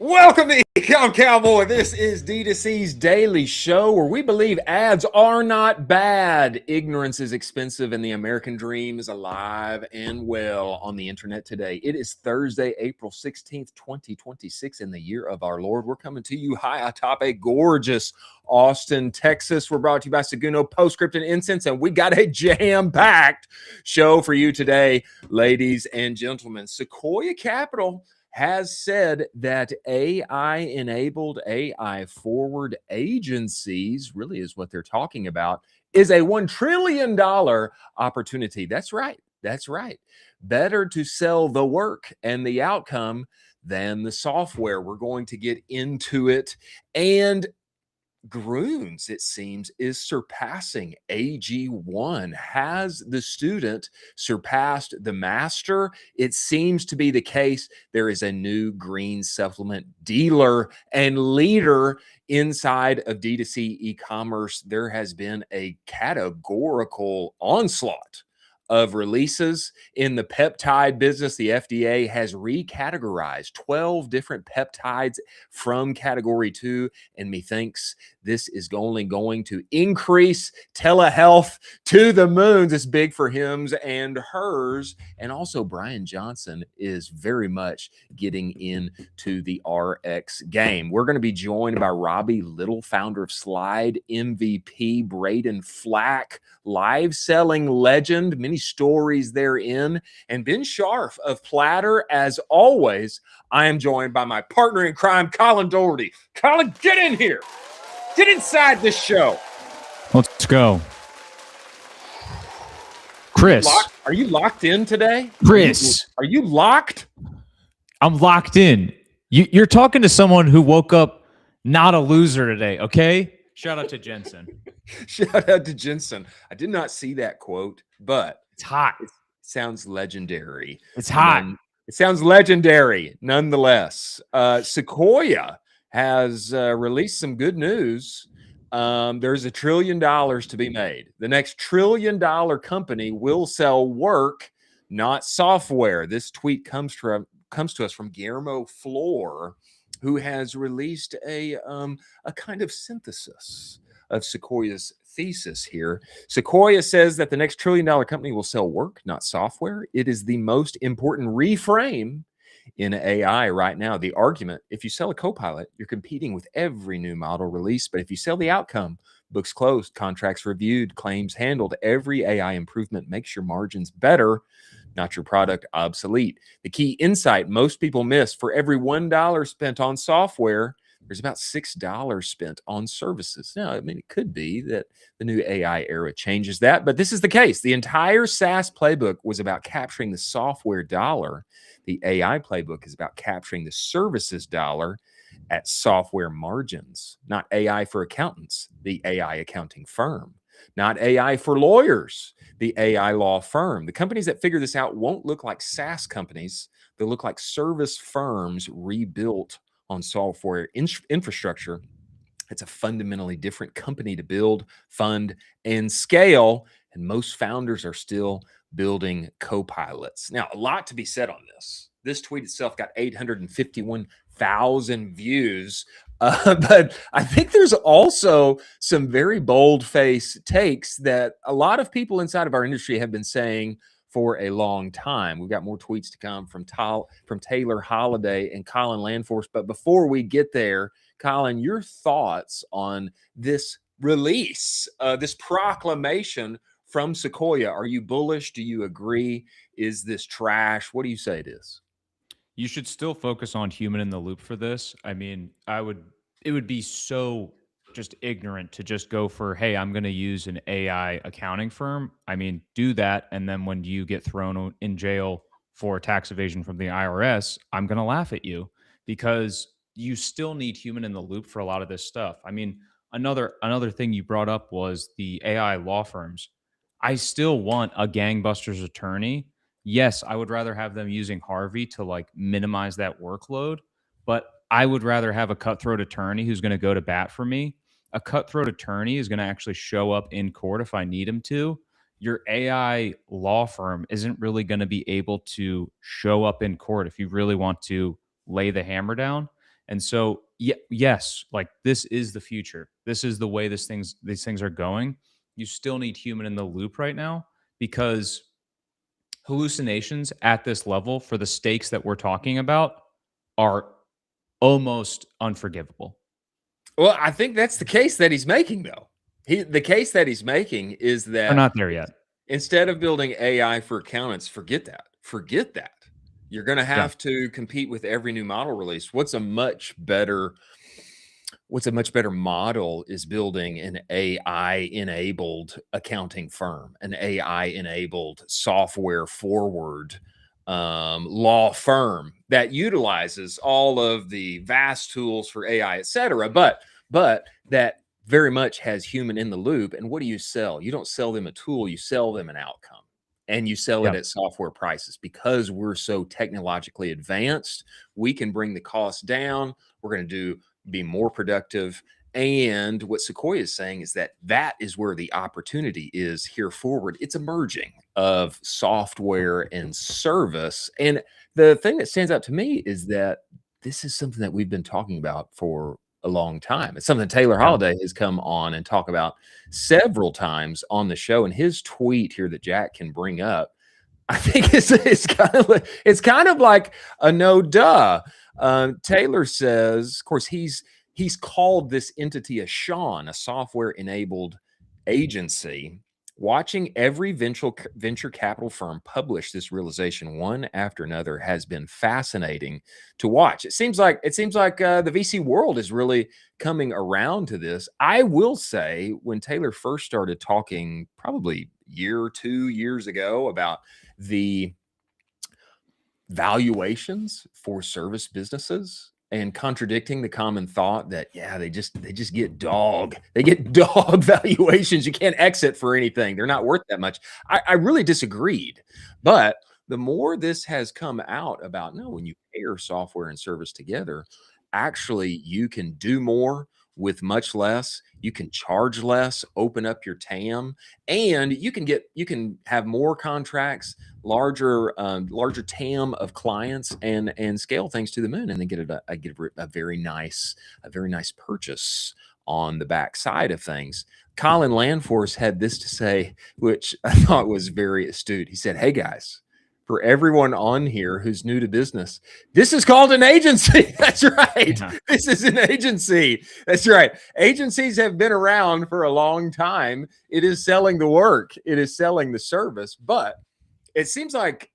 Welcome to Ecom Cowboy. This is D2C's daily show where we believe ads are not bad. Ignorance is expensive and the American dream is alive and well on the internet today. It is Thursday, April 16th, 2026 in the year of our Lord. We're coming to you high atop a gorgeous Austin, Texas. We're brought to you by Siguno, Postscript, and Insense, and we got a jam-packed show for you today, ladies and gentlemen. Sequoia Capital has said that AI-enabled, AI-forward agencies, really is what they're talking about, is a $1 trillion opportunity. That's right. That's right. Better to sell the work and the outcome than the software. We're going to get into it. And Grunes, it seems, is surpassing AG1. Has the student surpassed the master? It seems to be the case. There is a new green supplement dealer and leader inside of D2C e-commerce. There has been a categorical onslaught of releases in the peptide business. The FDA has recategorized 12 different peptides from category 2, and methinks this is only going to increase telehealth to the moons. It's big for hims and hers. And also Brian Johnson is very much getting into the RX game. We're going to be joined by Robbie Little, founder of Slide MVP, Braden Flack, live selling legend, many stories therein, and Ben Sharf of Platter. As always, I am joined by my partner in crime, Colin Doherty. Colin, get in here. Get inside this show. Let's go. Chris. Are you locked in today? Chris. Are you locked? I'm locked in. You're talking to someone who woke up not a loser today, okay? Shout out to Jensen. Shout out to Jensen. I did not see that quote, but it's hot. It sounds legendary. It's hot. It sounds legendary nonetheless. Sequoia has released some good news. There's $1 trillion to be made. The next $1 trillion company will sell work, not software. This tweet comes to us from Guillermo Flor, who has released a kind of synthesis of Sequoia's thesis here. Sequoia says that the next $1 trillion company will sell work, not software. It is the most important reframe in AI right now. The argument, if you sell a Copilot, you're competing with every new model release. But if you sell the outcome, books closed, contracts reviewed, claims handled, every AI improvement makes your margins better, not your product obsolete. The key insight most people miss: for every $1 spent on software, there's about $6 spent on services. Now, I mean, it could be that the new AI era changes that, but this is the case. The entire SaaS playbook was about capturing the software dollar. The AI playbook is about capturing the services dollar at software margins. Not AI for accountants, the AI accounting firm. Not AI for lawyers, the AI law firm. The companies that figure this out won't look like SaaS companies. They'll look like service firms rebuilt on software infrastructure. It's a fundamentally different company to build, fund, and scale. And most founders are still building Copilots. Now, a lot to be said on this. This tweet itself got 851,000 views. But I think there's also some very bold-faced takes that a lot of people inside of our industry have been saying for a long time. We've got more tweets to come from Taylor Holiday and Colin Landforce. But before we get there, Colin, your thoughts on this release, this proclamation from Sequoia. Are you bullish? Do you agree? Is this trash? What do you say it is? You should still focus on human in the loop for this. I mean, it would be so just ignorant to just go for, hey, I'm going to use an AI accounting firm. I mean, do that. And then when you get thrown in jail for tax evasion from the IRS, I'm going to laugh at you, because you still need human in the loop for a lot of this stuff. I mean, another thing you brought up was the AI law firms. I still want a gangbusters attorney. Yes, I would rather have them using Harvey to like minimize that workload, but I would rather have a cutthroat attorney who's going to go to bat for me. A cutthroat attorney is going to actually show up in court if I need him to. Your AI law firm isn't really going to be able to show up in court if you really want to lay the hammer down. And so, yes, like this is the future. This is the way these things are going. You still need human in the loop right now because hallucinations at this level for the stakes that we're talking about are almost unforgivable. Well, I think that's the case that he's making, though. The case that he's making is We're that not there yet. instead of building AI for accountants, forget that. Forget that. You're going to Yeah. have to compete with every new model release. What's a much better model is building an AI enabled accounting firm, an AI enabled software forward law firm that utilizes all of the vast tools for AI, et cetera, but that very much has human in the loop. And what do you sell? You don't sell them a tool, you sell them an outcome. And you sell it Yeah. at software prices because we're so technologically advanced. We can bring the cost down. We're going to be more productive. And what Sequoia is saying is that is where the opportunity is here forward. It's emerging of software and service. And the thing that stands out to me is that this is something that we've been talking about for a long time. It's something Taylor Yeah. Holiday has come on and talk about several times on the show. And his tweet here that Jack can bring up, I think it's kind of like a no duh. Taylor says, of course, he's called this entity a Sean, a software enabled agency. Watching every venture capital firm publish this realization one after another has been fascinating to watch. It seems like the VC world is really coming around to this. I will say, when Taylor first started talking, probably year or 2 years ago, about the valuations for service businesses and contradicting the common thought that they just get dog valuations. You can't exit for anything, they're not worth that much. I really disagreed, but the more this has come out about, no, when you pair software and service together, actually you can do more with much less. You can charge less, open up your TAM, and you can have more contracts, larger TAM of clients, and scale things to the moon, and then get a very nice purchase on the back side of things. Colin Landforce had this to say, which I thought was very astute. He said, "Hey guys, for everyone on here who's new to business, this is called an agency." That's right. Yeah. This is an agency. That's right. Agencies have been around for a long time. It is selling the work. It is selling the service. But it seems like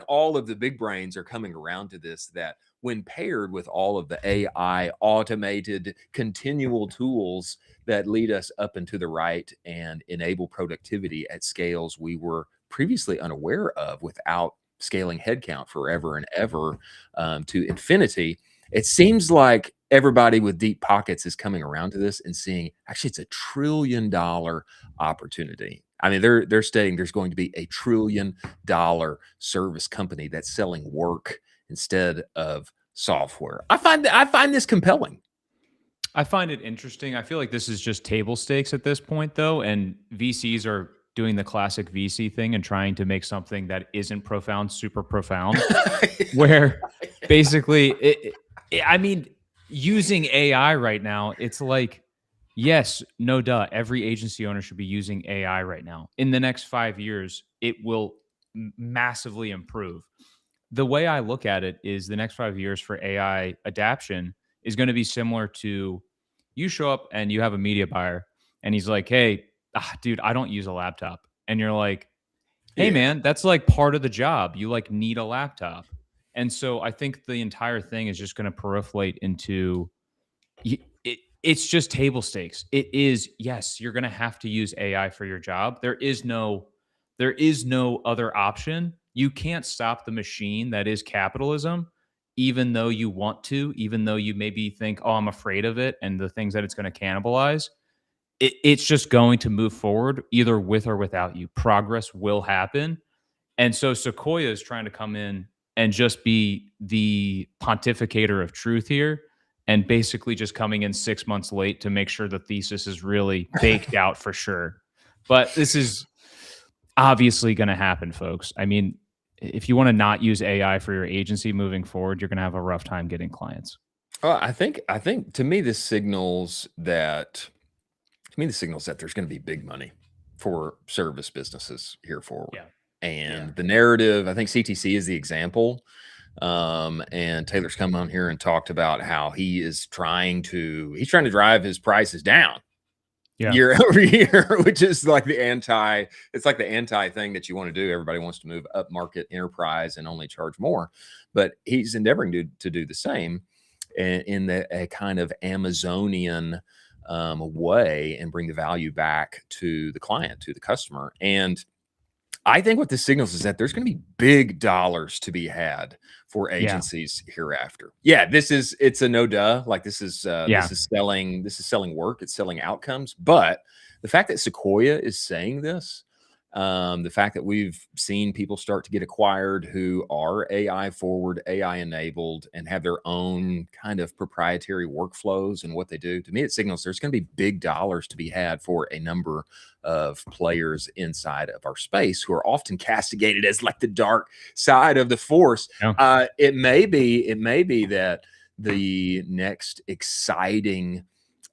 all of the big brains are coming around to this, that when paired with all of the AI automated continual tools that lead us up and to the right and enable productivity at scales we were previously unaware of without scaling headcount forever and ever to infinity, it seems like everybody with deep pockets is coming around to this and seeing, actually, it's $1 trillion opportunity. I mean, they're stating there's going to be $1 trillion service company that's selling work instead of software. I find this compelling. I find it interesting. I feel like this is just table stakes at this point, though, and VCs are doing the classic VC thing and trying to make something that isn't profound super profound, where basically, I mean, using AI right now, it's like, yes, no duh, every agency owner should be using AI right now. In the next 5 years, it will massively improve. The way I look at it is the next 5 years for AI adaption is going to be similar to, you show up and you have a media buyer and he's like, "Hey, dude, I don't use a laptop." And you're like, "Hey, Yeah. man, that's like part of the job. You like need a laptop." And so I think the entire thing is just going to proliferate into, it's just table stakes. It is, yes, you're going to have to use AI for your job. There is no other option. You can't stop the machine that is capitalism, even though you want to, even though you maybe think, "Oh, I'm afraid of it," and the things that it's going to cannibalize. It's just going to move forward either with or without you. Progress will happen. And so Sequoia is trying to come in and just be the pontificator of truth here, and basically just coming in 6 months late to make sure the thesis is really baked out for sure. But this is obviously going to happen, folks. I mean, if you want to not use AI for your agency moving forward, you're going to have a rough time getting clients. Well, I think to me this signals that there's going to be big money for service businesses here forward. Yeah. And the narrative, I think CTC is the example. And Taylor's come on here and talked about how he's trying to drive his prices down year over year, which is like the anti thing that you want to do. Everybody wants to move up market enterprise and only charge more, but he's endeavoring to do the same in a kind of Amazonian way and bring the value back to the client, to the customer. And I think what this signals is that there's going to be big dollars to be had for agencies hereafter. Yeah, it's a no duh. Like this is selling work, it's selling outcomes. But the fact that Sequoia is saying this, the fact that we've seen people start to get acquired who are AI forward, AI enabled, and have their own kind of proprietary workflows and what they do, to me, it signals there's going to be big dollars to be had for a number of players inside of our space who are often castigated as like the dark side of the force. It may be that the next exciting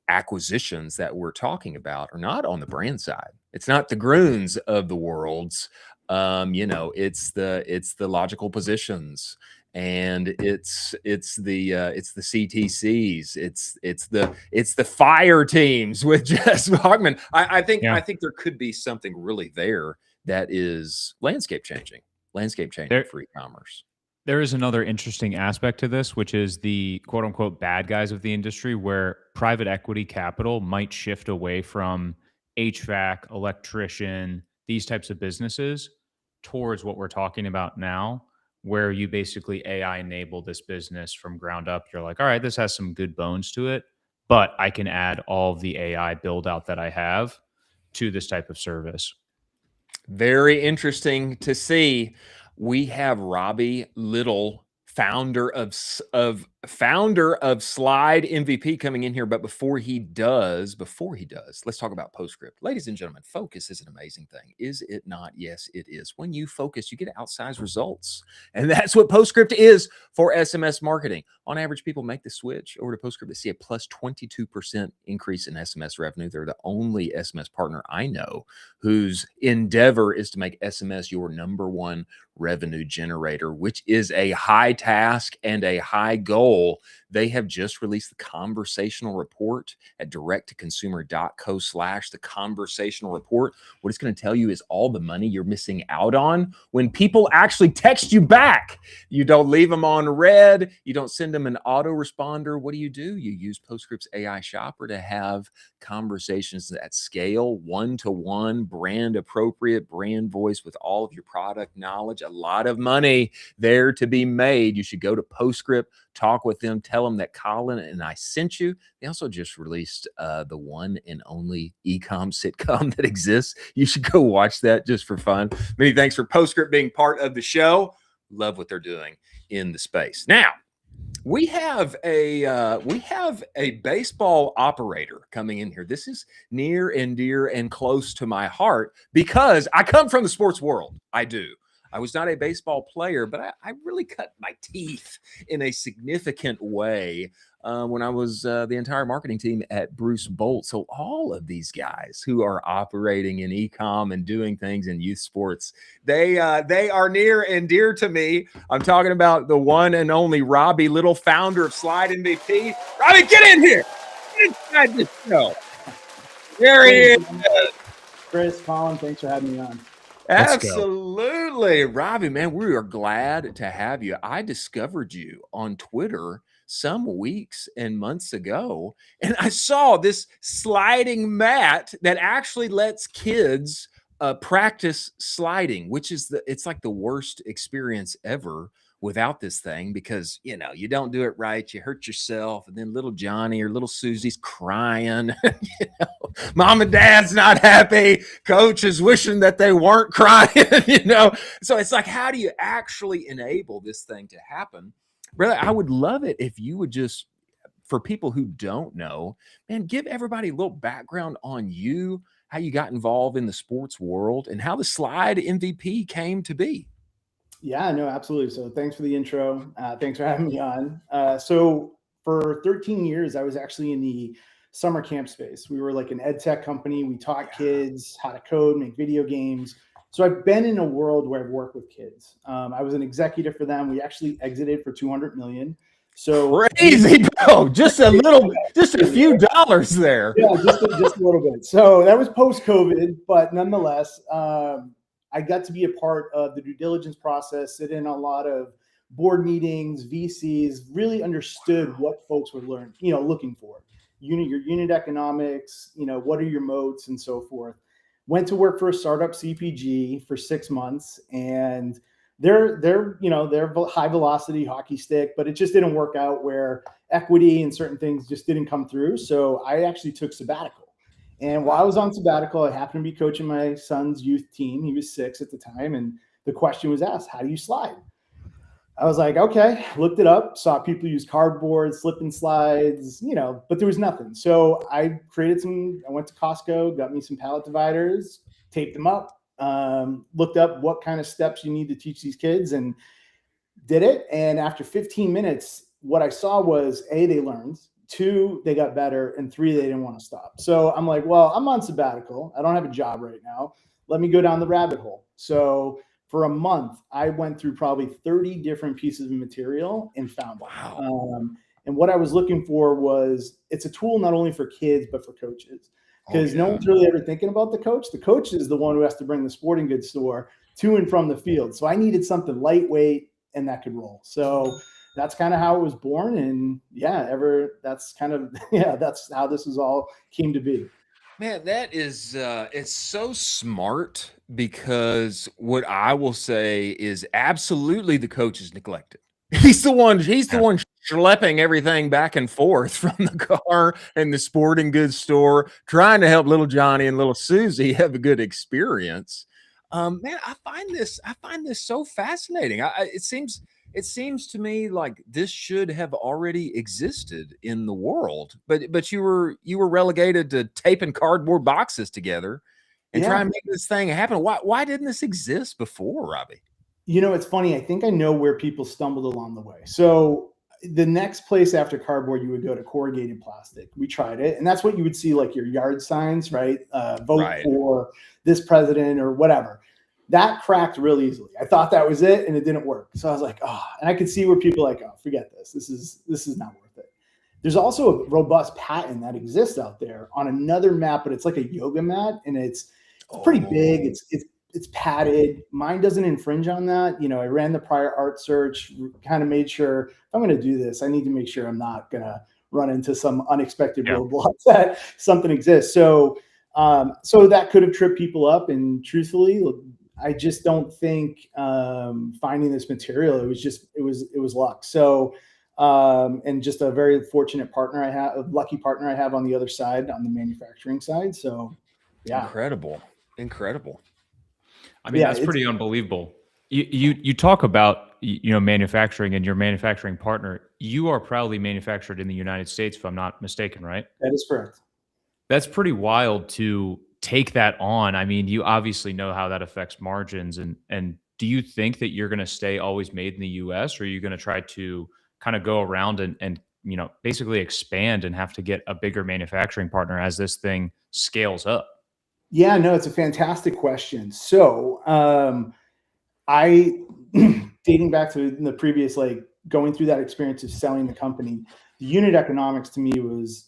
acquisitions that we're talking about are not on the brand side. It's not the Grunes of the worlds. It's the logical positions, and it's the CTCs. It's the fire teams with Jess Bachman. I think there could be something really there that is landscape changing for e-commerce. There is another interesting aspect to this, which is the quote unquote bad guys of the industry, where private equity capital might shift away from HVAC, electrician, these types of businesses towards what we're talking about now, where you basically AI enable this business from ground up. You're like, all right, this has some good bones to it, but I can add all of the AI build out that I have to this type of service. Very interesting to see. We have Robbie Little, founder of Slide MVP, coming in here. But before he does, let's talk about Postscript. Ladies and gentlemen, focus is an amazing thing. Is it not? Yes, it is. When you focus, you get outsized results. And that's what Postscript is for SMS marketing. On average, people make the switch over to Postscript. They see a plus 22% increase in SMS revenue. They're the only SMS partner I know whose endeavor is to make SMS your number one revenue generator, which is a high task and a high goal. They have just released the conversational report at directtoconsumer.co/ the conversational report. What it's going to tell you is all the money you're missing out on when people actually text you back. You don't leave them on red. You don't send them an autoresponder. What do? You use Postscript's AI shopper to have conversations at scale, one-to-one, brand appropriate, brand voice with all of your product knowledge. A lot of money there to be made. You should go to Postscript, talk with them, tell them that Colin and I sent you. They also just released the one and only e-com sitcom that exists. You should go watch that just for fun. Many thanks for Postscript being part of the show. Love what they're doing in the space. Now, we have a baseball operator coming in here. This is near and dear and close to my heart because I come from the sports world. I do. I was not a baseball player, but I really cut my teeth in a significant way when I was the entire marketing team at Bruce Bolt. So all of these guys who are operating in e-com and doing things in youth sports, they are near and dear to me. I'm talking about the one and only Robbie Little, founder of Slide MVP. Robbie, get in here. Get inside the show. There he is. Chris, Colin, thanks for having me on. Absolutely. Robbie, man, we are glad to have you. I discovered you on Twitter some weeks and months ago, and I saw this sliding mat that actually lets kids practice sliding, which is it's like the worst experience ever without this thing, because you don't do it right, you hurt yourself, and then little Johnny or little Susie's crying. Mom and dad's not happy, coach is wishing that they weren't crying. So it's like, how do you actually enable this thing to happen? Brother, I would love it if you would just, for people who don't know, man, give everybody a little background on you, how you got involved in the sports world, and how the Slide MVP came to be. Yeah, no, absolutely. So thanks for the intro. Thanks for having me on. So For 13 years, I was actually in the summer camp space. We were like an ed tech company. We taught kids how to code, make video games. So I've been in a world where I've worked with kids. I was an executive for them. We actually exited for 200 million. So crazy, bro. Just a few dollars there. Yeah, just a little bit. So that was post-COVID, but nonetheless, I got to be a part of the due diligence process, sit in a lot of board meetings, VCs, really understood what folks were looking for. Your unit economics, what are your moats and so forth. Went to work for a startup CPG for 6 months, and they're high velocity hockey stick, but it just didn't work out where equity and certain things just didn't come through. So I actually took sabbatical. And while I was on sabbatical, I happened to be coaching my son's youth team. He was 6 at the time. And the question was asked, how do you slide? I was like, okay, looked it up, saw people use cardboard, slip and slides, but there was nothing. So I went to Costco, got me some pallet dividers, taped them up, looked up what kind of steps you need to teach these kids and did it. And after 15 minutes, what I saw was A, they learned, 2, they got better, and 3, they didn't want to stop. So I'm like, well, I'm on sabbatical. I don't have a job right now. Let me go down the rabbit hole. So for a month, I went through probably 30 different pieces of material and found it. And what I was looking for was, it's a tool not only for kids, but for coaches. Because no one's really ever thinking about the coach. The coach is the one who has to bring the sporting goods store to and from the field. So I needed something lightweight and that could roll. So that's kind of how it was born. And that's how this is all came to be. Man, that is, it's so smart, because what I will say is absolutely the coach is neglected. He's the one schlepping everything back and forth from the car and the sporting goods store, trying to help little Johnny and little Susie have a good experience. Man, I find this so fascinating. It seems to me like this should have already existed in the world, but you were relegated to taping cardboard boxes together and try and make this thing happen. Why didn't this exist before, Robbie? It's funny. I think I know where people stumbled along the way. So the next place after cardboard, you would go to corrugated plastic. We tried it, and that's what you would see, like your yard signs, right? Vote for this president or whatever. That cracked real easily. I thought that was it, and it didn't work. So I was like, oh, and I could see where people are like, oh, forget this. This is not worth it. There's also a robust patent that exists out there on another mat, but it's like a yoga mat, and it's pretty big. It's padded. Mine doesn't infringe on that. I ran the prior art search, kind of made sure if I'm going to do this, I need to make sure I'm not going to run into some unexpected roadblocks that something exists. So that could have tripped people up. And truthfully, I just don't think finding this material, it was luck. So, and just a very fortunate partner a lucky partner I have on the other side, on the manufacturing side. So yeah. Incredible. I mean, that's pretty unbelievable. You talk about, manufacturing and your manufacturing partner. You are proudly manufactured in the United States, if I'm not mistaken, right? That is correct. That's pretty wild to take that on. I mean, you obviously know how that affects margins. And do you think that you're going to stay always made in the US, or are you going to try to kind of go around and basically expand and have to get a bigger manufacturing partner as this thing scales up? Yeah, no, it's a fantastic question. So I, dating back to the previous, going through that experience of selling the company, the unit economics to me was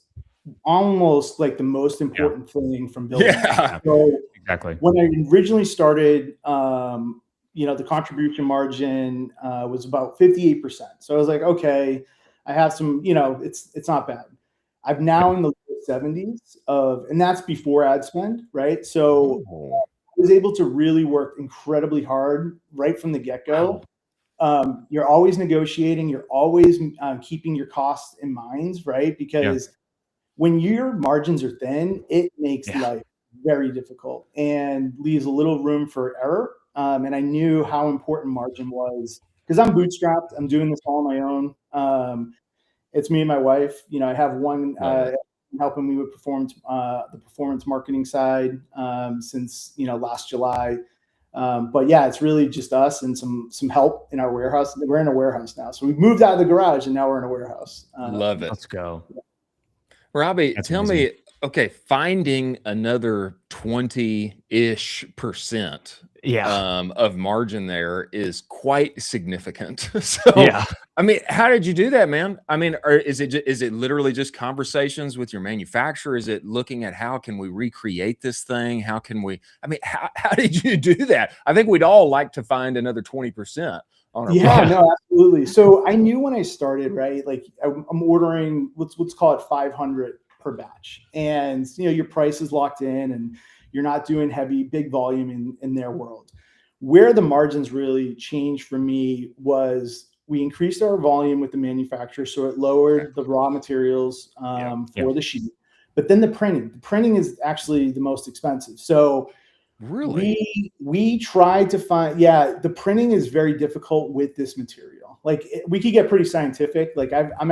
almost like the most important thing from building. Yeah, so exactly. When I originally started, the contribution margin was about 58%. So I was like, okay, I have some, it's not bad. I'm now in the 70s and that's before ad spend, right? So I was able to really work incredibly hard right from the get-go. You're always negotiating. You're always keeping your costs in mind, right? Because when your margins are thin, it makes life very difficult and leaves a little room for error. And I knew how important margin was because I'm bootstrapped. I'm doing this all on my own. It's me and my wife. I have one helping me with the performance marketing side since last July. But yeah, it's really just us and some help in our warehouse. We're in a warehouse now. So we've moved out of the garage and now we're in a warehouse. Love it. Let's go. Robbie, That's tell amazing. me, okay, finding another 20-ish% of margin there is quite significant. So, Yeah. I mean, how did you do that, man? I mean, is it literally just conversations with your manufacturer? Is it looking at how can we recreate this thing? How can we, I mean, how did you do that? I think we'd all like to find another 20% on our Yeah, product. no, absolutely. So I knew when I started, right? Like I'm ordering, let's call it 500 per batch, and your price is locked in, and you're not doing big volume in their world. Where the margins really changed for me was we increased our volume with the manufacturer, so it lowered the raw materials for the sheet. But then the printing is actually the most expensive. So really, we tried to find, the printing is very difficult with this material. Like we could get pretty scientific. Like I'm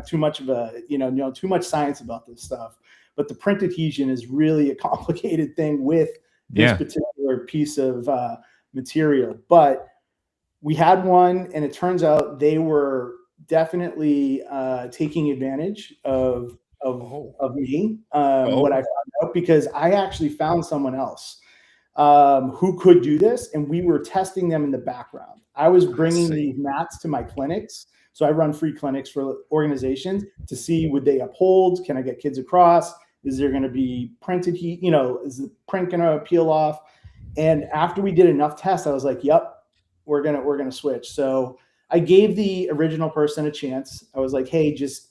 too much of a, too much science about this stuff, but the print adhesion is really a complicated thing with this particular piece of material. But we had one, and it turns out they were definitely taking advantage of me, what I found out, because I actually found someone else who could do this, and we were testing them in the background. I was bringing these mats to my clinics. So I run free clinics for organizations to see, would they uphold? Can I get kids across? Is there going to be printed heat? Is the print going to peel off? And after we did enough tests, I was like, yep, we're going to switch. So I gave the original person a chance. I was like, hey, just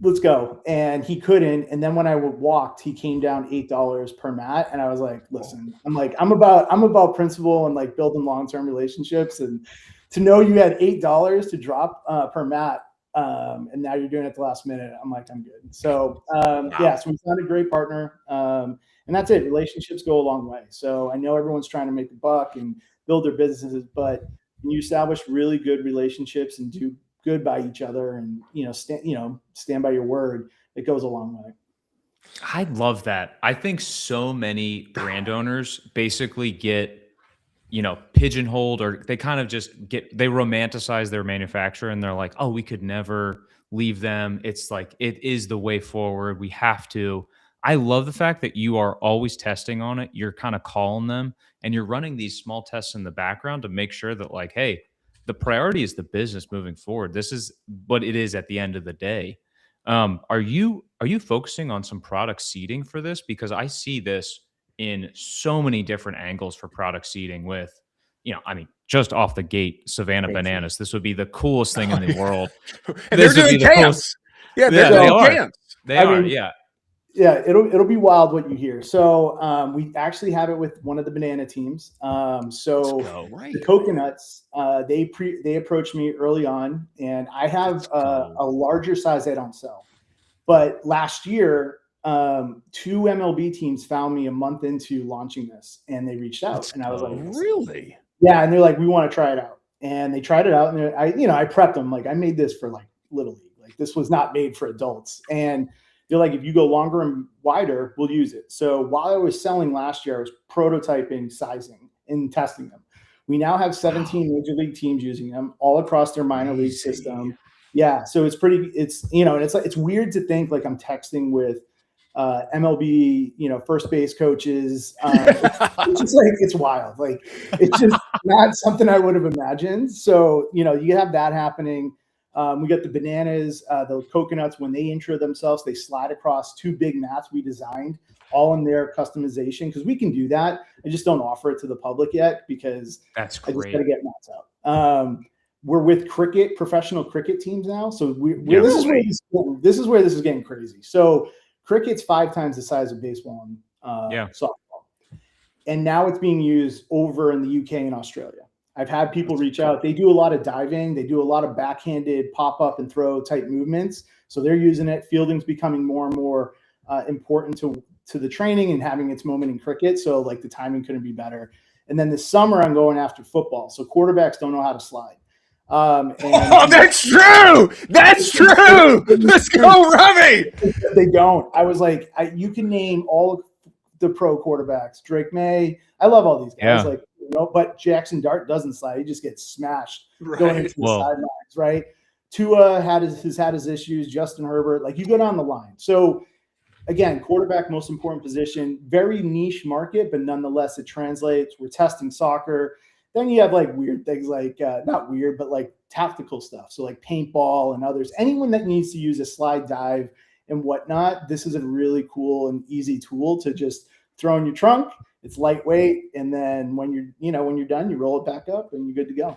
let's go. And he couldn't. And then when I walked, he came down $8 per mat. And I was like, listen, I'm about principle and like building long-term relationships, and to know you had $8 to drop per mat, and now you're doing it at the last minute, I'm like, I'm good. So so we found a great partner, and that's it. Relationships go a long way. So I know everyone's trying to make a buck and build their businesses, but when you establish really good relationships and do good by each other, and stand by your word, it goes a long way. I love that. I think so many brand owners basically get pigeonholed, or they kind of just they romanticize their manufacturer, and they're like, oh, we could never leave them. It's like, it is the way forward. We have to. I love the fact that you are always testing on it. You're kind of calling them, and you're running these small tests in the background to make sure that, like, hey, the priority is the business moving forward. This is what it is at the end of the day. Are you focusing on some product seeding for this? Because I see this in so many different angles for product seeding with, just off the gate, Savannah bananas. This would be the coolest thing in the world. And they're doing camps. Yeah, they're doing camps. They are. Yeah. Yeah, it'll be wild what you hear. So we actually have it with one of the banana teams. The coconuts, they approached me early on, and I have a larger size I don't sell. But last year, 2 MLB teams found me a month into launching this, and they reached out, and I was like, really? Yeah, and they're like, we want to try it out. And they tried it out, and I prepped them, like, I made this for like Little League. Like, this was not made for adults. And they're like, if you go longer and wider, we'll use it. So while I was selling last year, I was prototyping, sizing, and testing them. We now have 17 major league teams using them all across their minor league system. Yeah, so it's it's weird to think like I'm texting with MLB, first base coaches. It's just like, it's wild. Like, it's just not something I would have imagined. So, you have that happening. We got the bananas, the coconuts. When they intro themselves, they slide across 2 big mats we designed, all in their customization, because we can do that. I just don't offer it to the public yet, because that's I great. just got to get mats out. We're with professional cricket teams now. So this is where this is getting crazy. So cricket's 5 times the size of baseball and softball. And now it's being used over in the UK and Australia. I've had people reach out. They do a lot of diving. They do a lot of backhanded pop-up and throw type movements. So they're using it. Fielding's becoming more and more important to the training and having its moment in cricket. So like the timing couldn't be better. And then this summer I'm going after football. So quarterbacks don't know how to slide. That's true. That's true. Let's go, Robbie. They don't. I was like, you can name all the pro quarterbacks. Drake May, I love all these guys. Yeah. Like, but Jackson Dart doesn't slide. He just gets smashed going into the sidelines, right? Tua has had his issues. Justin Herbert, like you go down the line. So again, quarterback, most important position, very niche market, but nonetheless it translates. We're testing soccer. Then you have like weird things like not weird, but like tactical stuff. So like paintball and others. Anyone that needs to use a slide dive and whatnot, this is a really cool and easy tool to just throw in your trunk. It's lightweight, and then when you're done, you roll it back up and you're good to go.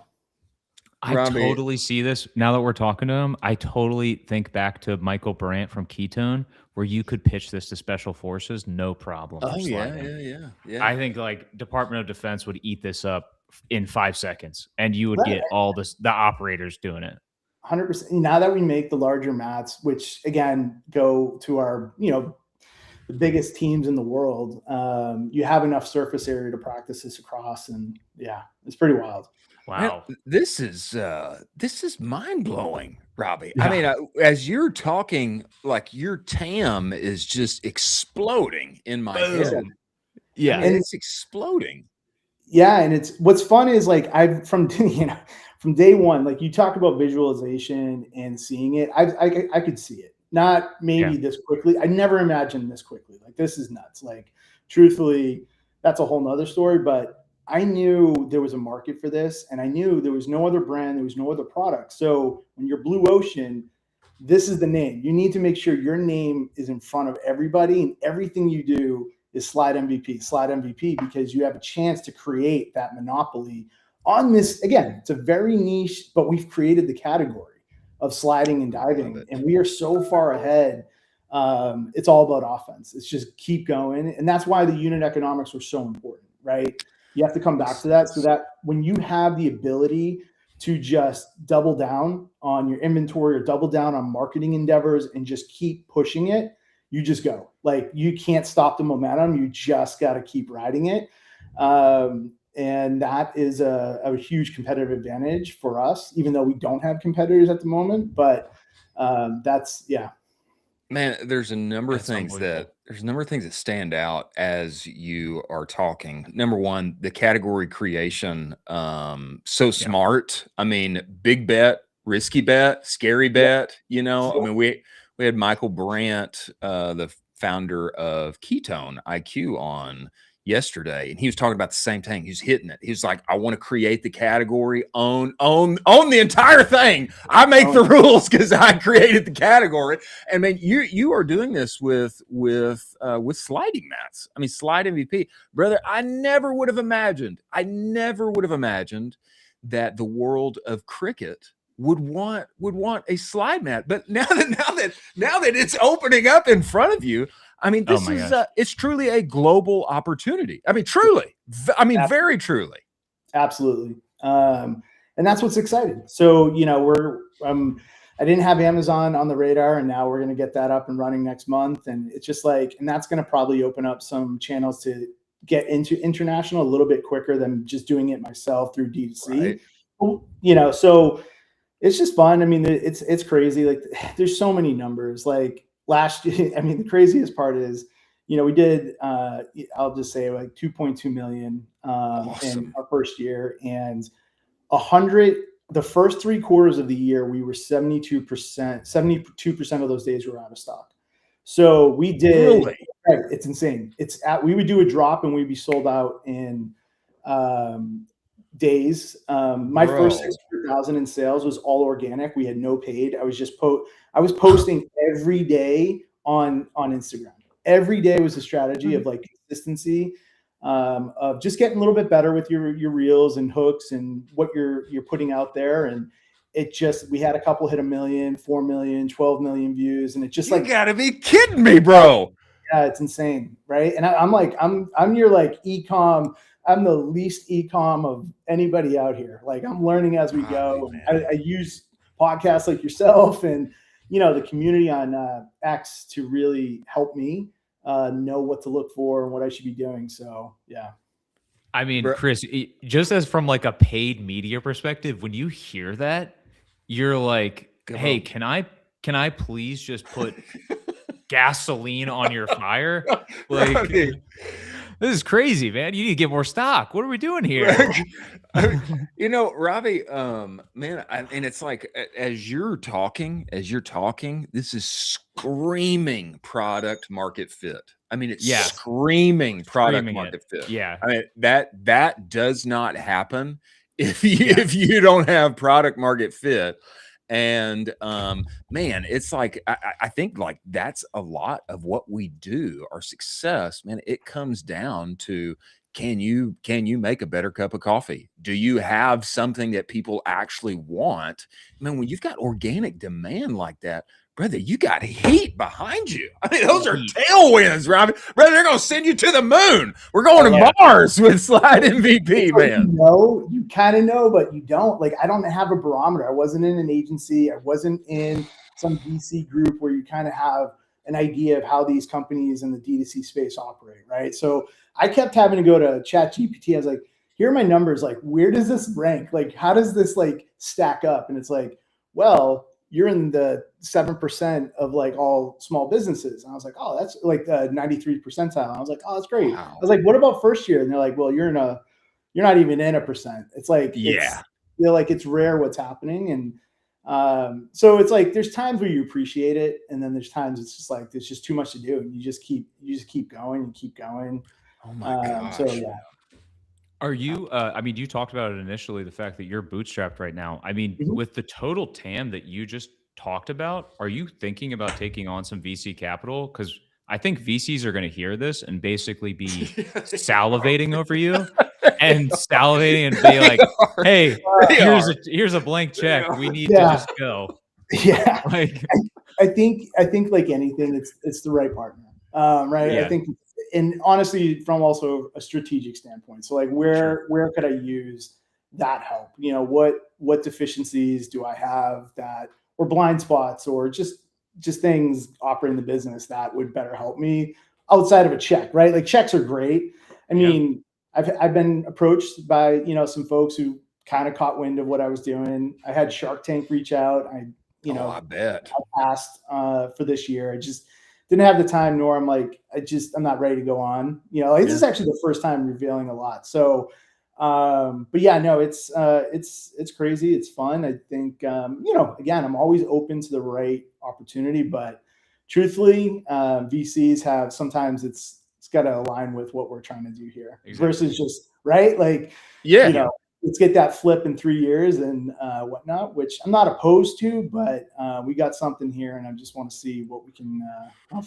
I totally see this now that we're talking to him. I totally think back to Michael Brandt from Ketone, where you could pitch this to special forces, no problem. Oh yeah. I think like Department of Defense would eat this up in 5 seconds, and you would get all the operators doing it. 100%. Now that we make the larger mats, which again go to our the biggest teams in the world, you have enough surface area to practice this across, and yeah, it's pretty wild. Wow. Man, this is mind blowing, Robbie. Yeah. I mean, as you're talking, like your TAM is just exploding in my head. Yeah, and it's exploding. Yeah, and it's what's fun is like from day one, like you talk about visualization and seeing it. I could see it, not maybe this quickly. I never imagined this quickly. Like this is nuts. Like truthfully, that's a whole nother story, but I knew there was a market for this, and I knew there was no other brand, there was no other product. So when you're Blue Ocean, this is the name. You need to make sure your name is in front of everybody, and everything you do is slide MVP, because you have a chance to create that monopoly on this. Again, it's a very niche, but we've created the category of sliding and diving, and we are so far ahead. It's all about offense. It's just keep going, and that's why the unit economics are so important, right? You have to come back to that, so that when you have the ability to just double down on your inventory or double down on marketing endeavors and just keep pushing it, you just go. Like you can't stop the momentum. You just got to keep riding it. And that is a huge competitive advantage for us, even though we don't have competitors at the moment. But Man, there's a number of things that stand out as you are talking. Number one, the category creation. So smart. I mean, big bet, risky bet, scary bet. I mean, we had Michael Brandt, the founder of Ketone IQ, on yesterday, and he was talking about the same thing. He's hitting it. He's like, I want to create the category, own the entire thing. I make the rules because I created the category. And man, you are doing this with sliding mats. I mean, slide MVP, brother. I never would have imagined that the world of cricket would want a slide mat. But now that it's opening up in front of you, I mean, this it's truly a global opportunity. I mean, truly. I mean, very truly. Absolutely. And that's what's exciting. So, I didn't have Amazon on the radar, and now we're going to get that up and running next month. And it's just like, and that's going to probably open up some channels to get into international a little bit quicker than just doing it myself through D2C. Right. So it's just fun. I mean, it's crazy. Like there's so many numbers. Like last year, I mean, the craziest part is, we did, I'll just say like 2.2 million in our first year, and the first 3 quarters of the year, we were 72% of those days were out of stock. So we did, really? It's insane. We would do a drop and we'd be sold out in days. My first 600,000 in sales was all organic. We had no paid. I was just posting every day on Instagram. Every day was a strategy of like consistency, of just getting a little bit better with your reels and hooks and what you're putting out there. And we had a couple hit 1 million, 4 million, 12 million views. And it just you gotta be kidding me, bro. Yeah, it's insane. Right. And I'm your like e-com. I'm the least e-com of anybody out here. Like I'm learning as we go. I use podcasts like yourself and, the community on X to really help me know what to look for and what I should be doing. So, yeah. I mean, Chris, just as from like a paid media perspective, when you hear that, you're like, hey, can I please just gasoline on your fire. Like, Robbie, this is crazy, man. You need to get more stock. What are we doing here? you know, Robbie, man, and it's like as you're talking, this is screaming product market fit. I mean, it's Yes. screaming product Screaming market fit. Yeah. I mean, that does not happen if you don't have product market fit. And man, it's like I think like that's a lot of what we do. Our success, man, it comes down to can you make a better cup of coffee? Do you have something that people actually want? Man, when you've got organic demand like that, brother, you got heat behind you. I mean, those are tailwinds, Robbie. Brother, they're going to send you to the moon. We're going to Mars with Slide MVP, man. You kind of know, but you don't. Like, I don't have a barometer. I wasn't in an agency. I wasn't in some VC group where you kind of have an idea of how these companies in the D2C space operate, right? So I kept having to go to ChatGPT. I was like, here are my numbers. Like, where does this rank? Like, how does this like stack up? And it's like, well, you're in the 7% of like all small businesses. And I was like, oh, that's like 93 percentile. I was like, oh, that's great. Wow. I was like, what about first year? And they're like, well, you're not even in 1%. It's like, it's rare what's happening. And so it's like, there's times where you appreciate it. And then there's times it's just like, there's just too much to do. And you just keep going and keep going. Oh my gosh. So yeah. Are you, I mean, you talked about it initially, the fact that you're bootstrapped right now. I mean, with the total TAM that you just talked about, are you thinking about taking on some VC capital? Because I think VCs are going to hear this and basically be salivating over you and salivating and be like, hey, here's a blank check. We need to just go. Yeah. Like, I think like anything, it's the right partner. Right. Yeah. I think, and honestly, from also a strategic standpoint. So like where could I use that help? You know, what deficiencies do I have that, or blind spots, or just things operating the business that would better help me outside of a check, right? Like checks are great. I mean, I've been approached by, you know, some folks who kind of caught wind of what I was doing. I had Shark Tank reach out. I bet I passed for this year. I just didn't have the time, nor I'm like, I'm not ready to go on. You know, like, this is actually the first time revealing a lot. So, but yeah, no, it's crazy. It's fun. I think, you know, again, I'm always open to the right opportunity, but truthfully, VCs have, sometimes it's got to align with what we're trying to do here versus just, right. Like, you know, let's get that flip in 3 years and whatnot, which I'm not opposed to, but we got something here, and I just want to see what we can, how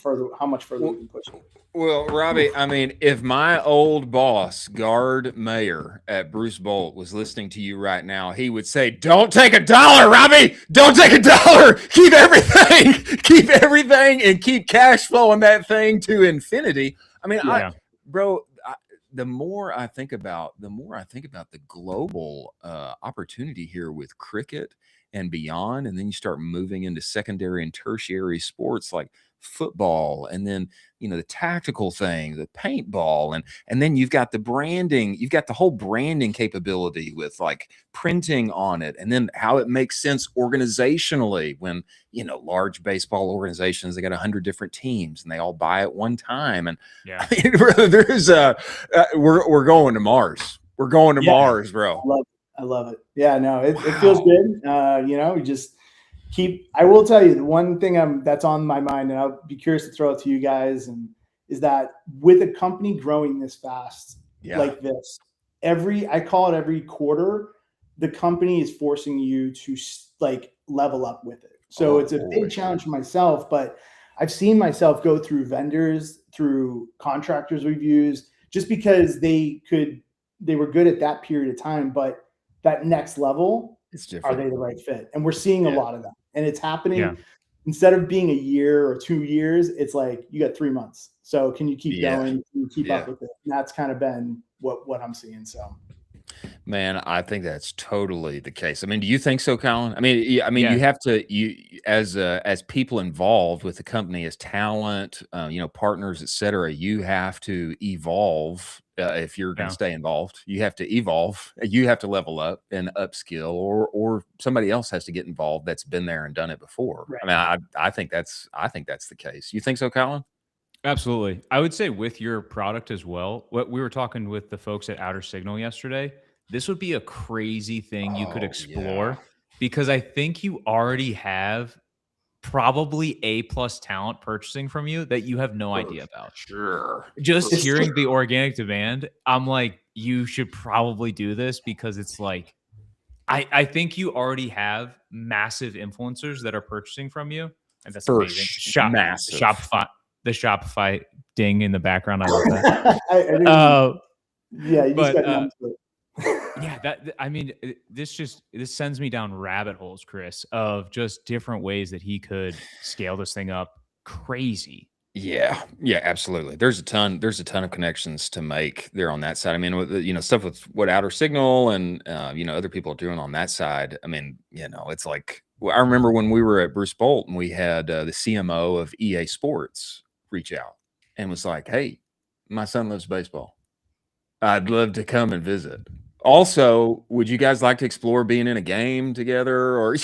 much further we can push it. Well, Robbie, I mean, if my old boss, Guard Mayor at Bruce Bolt, was listening to you right now, he would say, "Don't take $1, Robbie. Don't take $1. Keep everything, and keep cash flowing that thing to infinity." I mean, the more I think about the global opportunity here with cricket and beyond, and then you start moving into secondary and tertiary sports like football, and then, you know, the tactical thing, the paintball, and then you've got the branding, you've got the whole branding capability with like printing on it, and then how it makes sense organizationally when, you know, large baseball organizations, they got 100 different teams and they all buy at one time. And I mean, there's we're going to Mars. We're going to Mars, bro. I love it. Yeah, no, it feels good. You know, I will tell you the one thing that's on my mind, and I'll be curious to throw it to you guys, and is that with a company growing this fast, like this, I call it every quarter, the company is forcing you to like level up with it. So it's a big challenge for myself, but I've seen myself go through vendors, through contractors we've used, just because they were good at that period of time, but that next level, are they the right fit? And we're seeing a lot of that. And it's happening instead of being a year or 2 years, it's like you got 3 months. So can you keep going? Can you keep up with it? And that's kind of been what I'm seeing. So, Man, I think that's totally the case. I mean, do you think so, Colin? I mean, Yeah. you have to as people involved with the company, as talent, partners, et cetera. You have to evolve if you're going to Yeah. stay involved. You have to evolve. You have to level up and upskill, or somebody else has to get involved that's been there and done it before. Right. I mean, I think that's the case. You think so, Colin? Absolutely. I would say with your product as well, what we were talking with the folks at Outer Signal yesterday, this would be a crazy thing you could Oh yeah, explore because I think you already have probably A plus talent purchasing from you that you have no for idea about. sure. Just For It's hearing the sure. organic demand, I'm like, you should probably do this because it's like, I think you already have massive influencers that are purchasing from you, and that's amazing. Massive. The Shopify ding in the background. I love that. I didn't even, Uh, yeah, you just but got numb to it. yeah, I mean, this sends me down rabbit holes, Chris, of just different ways that he could scale this thing up. Crazy. Yeah, yeah, absolutely. There's a ton of connections to make there on that side. I mean, with stuff with what Outer Signal and other people are doing on that side. I mean, it's like I remember when we were at Bruce Bolt and we had the CMO of EA Sports reach out and was like, "Hey, my son loves baseball. I'd love to come and visit. Also, would you guys like to explore being in a game together?" Or,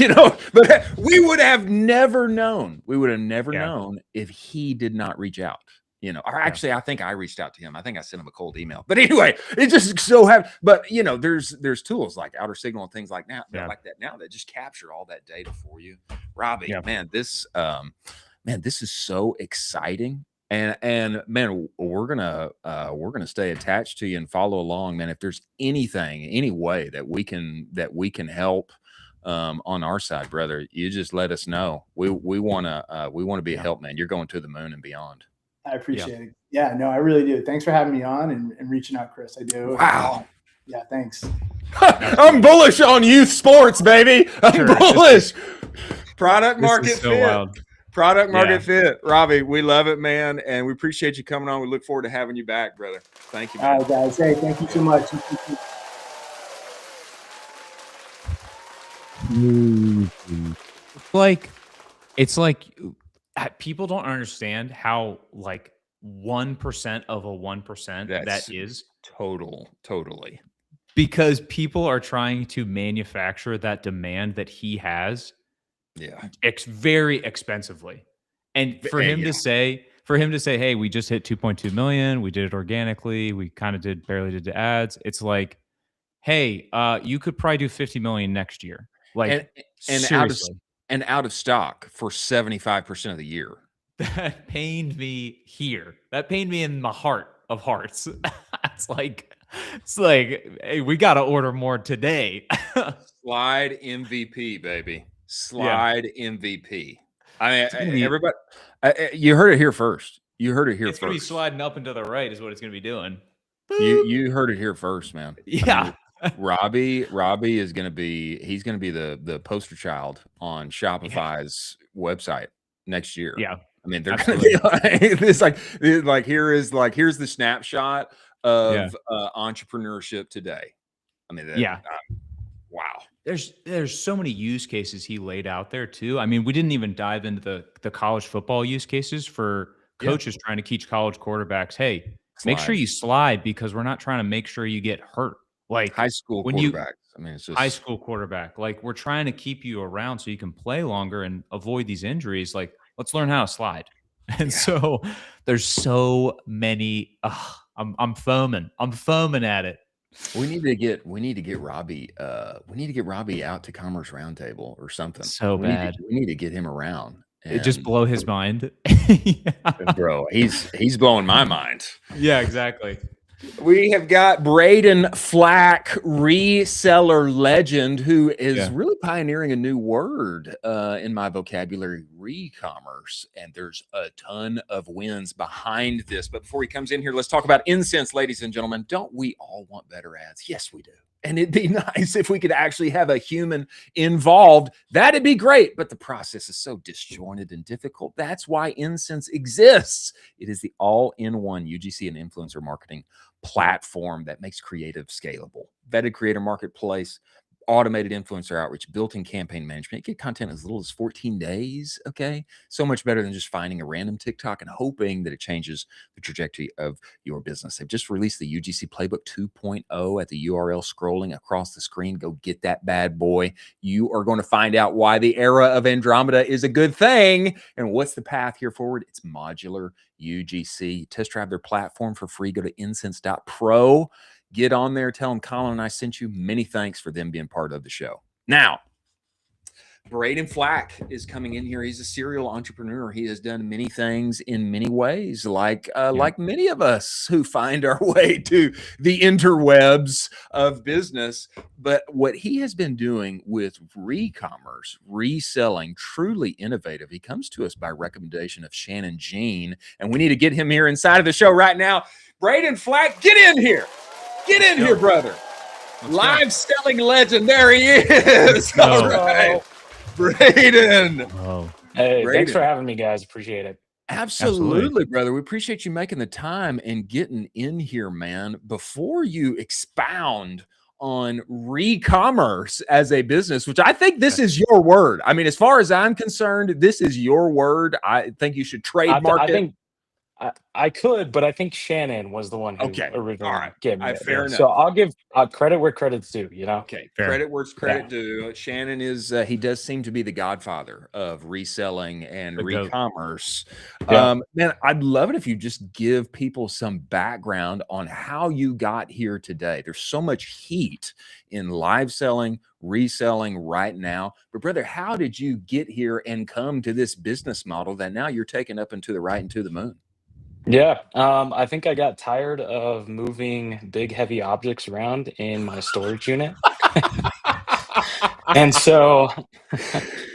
but we would have never known. We would have never Yeah, known if he did not reach out. Or yeah, actually, I think I reached out to him. I think I sent him a cold email. But anyway, it just so happened. But there's tools like Outer Signal and things like that, yeah, like that now that just capture all that data for you. Robbie, yeah. man, this is so exciting. And man, we're gonna stay attached to you and follow along, man. If there's any way that we can help on our side, brother, you just let us know. We wanna be a Yeah. help, man. You're going to the moon and beyond. I appreciate it. Yeah, no, I really do. Thanks for having me on and reaching out, Chris. I do. Wow. Yeah, thanks. I'm bullish on youth sports, baby. I'm Sure. bullish. Product This market is so fit. wild. Product market Yeah. fit. Robbie, we love it, man. And we appreciate you coming on. We look forward to having you back, brother. Thank you, man. All right, guys. Hey, thank you so much. It's like people don't understand how like 1% of a 1% that That's is, totally. because people are trying to manufacture that demand that he has Yeah. very expensively. And for him yeah. to say, hey, we just hit 2.2 million, we did it organically, we kind of barely did the ads. It's like, hey, you could probably do 50 million next year. Like, And seriously. out of stock for 75% of the year. That pained me here. That pained me in my heart of hearts. it's like, hey, we got to order more today. Slide MVP, baby. Slide MVP. I mean, It's gonna be- everybody, you heard it here first. You heard it here It's first. going to be sliding up and to the right is what it's going to be doing. You heard it here first, man. Yeah. Robbie is going to be the poster child on Shopify's website next year. Yeah. I mean, they're going to be like here's the snapshot of entrepreneurship today. I mean, wow. There's so many use cases he laid out there too. I mean, we didn't even dive into the college football use cases for coaches trying to teach college quarterbacks. Hey, make sure you slide because we're not trying to make sure you get hurt. Like high school quarterbacks. I mean, it's just high school quarterback. Like we're trying to keep you around so you can play longer and avoid these injuries. Like let's learn how to slide. And so there's so many. I'm foaming. I'm foaming at it. We need to get Robbie. We need to get Robbie out to Commerce Roundtable or something. So bad. We need to get him around. It just blow his mind. Bro, he's blowing my mind. Yeah, exactly. We have got Braden Flack, reseller legend, who is really pioneering a new word in my vocabulary, Recommerce. And there's a ton of wins behind this. But before he comes in here, let's talk about Insense, ladies and gentlemen. Don't we all want better ads? Yes, we do. And it'd be nice if we could actually have a human involved. That'd be great. But the process is so disjointed and difficult. That's why Insense exists. It is the all-in-one UGC and influencer marketing platform that makes creative scalable. Vetted creator marketplace, automated influencer outreach, built-in campaign management. You get content as little as 14 days, okay? So much better than just finding a random TikTok and hoping that it changes the trajectory of your business. They've just released the UGC Playbook 2.0 at the URL scrolling across the screen. Go get that bad boy. You are going to find out why the era of Andromeda is a good thing. And what's the path here forward? It's modular UGC. Test drive their platform for free. Go to insense.pro. Get on there. Tell them Colin and I sent you. Many thanks for them being part of the show. Now, Braden Flack is coming in here. He's a serial entrepreneur. He has done many things in many ways, like many of us who find our way to the interwebs of business. But what he has been doing with Recommerce, reselling, truly innovative. He comes to us by recommendation of Shannon Jean, and we need to get him here inside of the show right now. Braden Flack, get in here. Get in here, brother. Live selling legend. There he is. All right. Braden. Oh. Hey, Braden. Thanks for having me, guys. Appreciate it. Absolutely, brother. We appreciate you making the time and getting in here, man. Before you expound on Recommerce as a business, which I think this is your word. I mean, as far as I'm concerned, this is your word. I think you should trademark it. I could, but I think Shannon was the one who originally gave me it. Fair enough. So I'll give credit where credit's due, you know? Okay, credit where credit due. Shannon is, he does seem to be the godfather of reselling and Recommerce. Man, I'd love it if you just give people some background on how you got here today. There's so much heat in live selling, reselling right now. But brother, how did you get here and come to this business model that now you're taking up and to the right and to the moon? Yeah, I think I got tired of moving big, heavy objects around in my storage unit. And so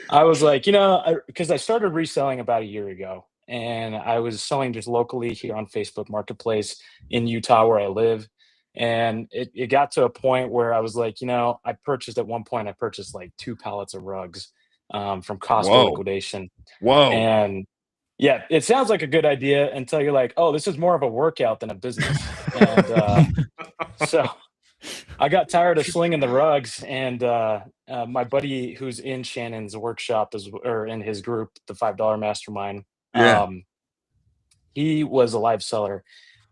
I was like, because I started reselling about a year ago, and I was selling just locally here on Facebook Marketplace in Utah where I live. And it got to a point where I was like, I purchased like 2 pallets of rugs from Costco liquidation. Whoa. And yeah, it sounds like a good idea until you're like, oh, this is more of a workout than a business. And so I got tired of slinging the rugs. And my buddy who's in Shannon's workshop or in his group, the $5 Mastermind, he was a live seller.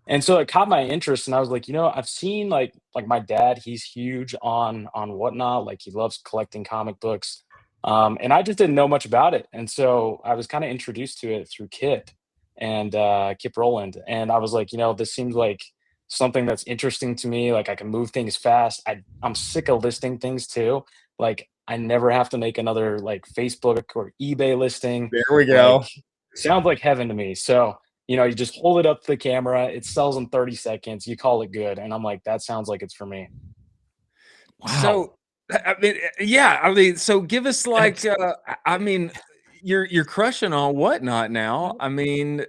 And so it caught my interest. And I was like, I've seen like my dad, he's huge on Whatnot. Like he loves collecting comic books. And I just didn't know much about it. And so I was kind of introduced to it through Kip and Kip Rowland. And I was like, this seems like something that's interesting to me. Like I can move things fast. I'm sick of listing things too. Like I never have to make another like Facebook or eBay listing. There we go. Like, sounds like heaven to me. So, you just hold it up to the camera. It sells in 30 seconds. You call it good. And I'm like, that sounds like it's for me. Wow. So give us like, you're crushing on Whatnot now. I mean,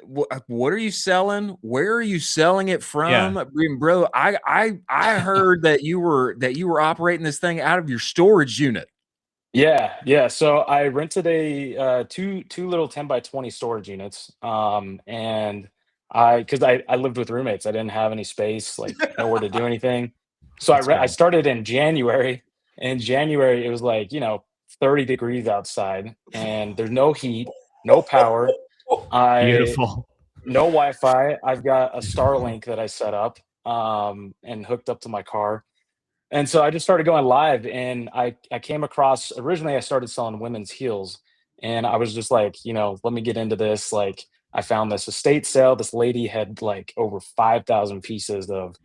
what are you selling? Where are you selling it from? Yeah. Bro, I heard that you were operating this thing out of your storage unit. Yeah. So I rented a two little 10x20 storage units. And because I lived with roommates, I didn't have any space, like nowhere to do anything. So I started in January. In January, it was like, 30 degrees outside and there's no heat, no power. Beautiful. No Wi-Fi. I've got a Starlink that I set up and hooked up to my car. And so I just started going live and I came across, originally I started selling women's heels and I was just like, let me get into this. Like I found this estate sale. This lady had like over 5,000 pieces of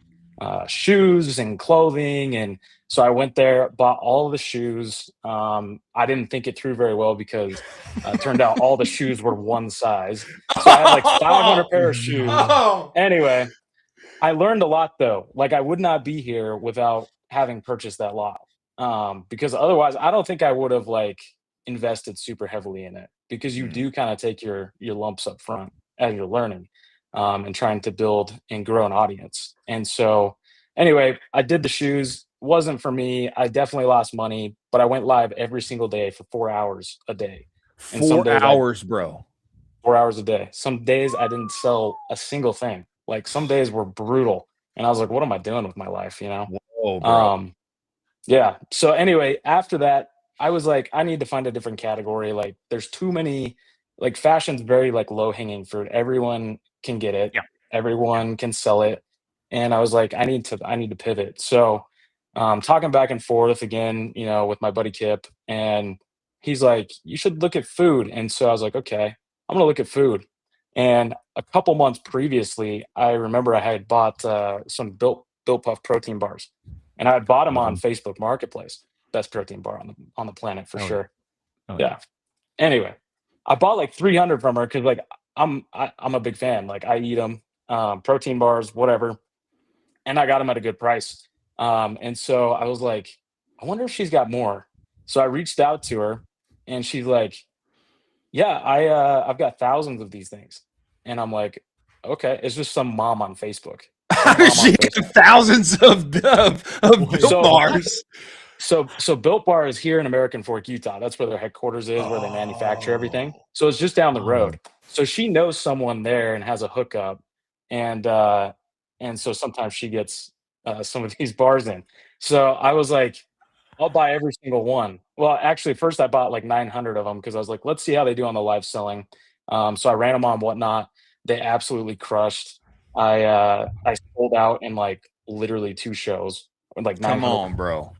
shoes and clothing. And so I went there, bought all of the shoes. I didn't think it through very well because it turned out all the shoes were one size. So I had like 500 pair of shoes. Anyway, I learned a lot though. Like I would not be here without having purchased that lot. Because otherwise I don't think I would have like invested super heavily in it because you do kind of take your lumps up front as you're learning. And trying to build and grow an audience. And so anyway, I did the shoes. wasn't for me. I definitely lost money, but I went live every single day for 4 hours a day. And some 4 days hours, bro. 4 hours a day. Some days I didn't sell a single thing. Like some days were brutal. And I was like, what am I doing with my life? You know? Whoa, bro. Yeah. So anyway, after that, I was like, I need to find a different category. Like there's too many, like fashion's very like low hanging fruit. Everyone can get it. Yeah. Everyone can sell it. And I was like, I need to pivot. So talking back and forth again, you know, with my buddy Kip, and he's like, you should look at food. And so I was like, okay, I'm gonna look at food. And a couple months previously, I remember I had bought some built puff protein bars, and I had bought them on Facebook Marketplace. Best protein bar on the planet for sure. Yeah. Anyway, I bought like 300 from her because like I'm a big fan. Like I eat them, protein bars, whatever, and I got them at a good price. And so I was like, I wonder if she's got more. So I reached out to her, and she's like, yeah, I've got thousands of these things. And I'm like, okay, it's just some mom on Facebook. How does she get thousands of Built bars? So Built Bar is here in American Fork, Utah. That's where their headquarters is, where they manufacture everything. So it's just down the road. So she knows someone there and has a hookup, and so sometimes she gets some of these bars in. So I was like, I'll buy every single one. Well, actually, first I bought like 900 of them because I was like, let's see how they do on the live selling. So I ran them on Whatnot. They absolutely crushed. I sold out in like literally 2 shows, like 900. Come on, bro.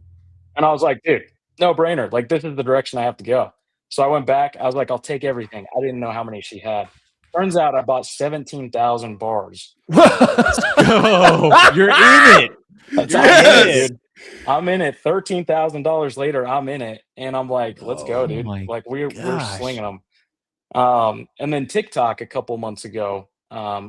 And I was like, dude, no brainer. Like this is the direction I have to go. So I went back. I was like, I'll take everything. I didn't know how many she had. Turns out I bought 17,000 bars. Oh, you're in it. That's how I'm in it, dude. I'm in it. $13,000 later, I'm in it, and I'm like, let's go, dude. Like we're slinging them. And then TikTok a couple months ago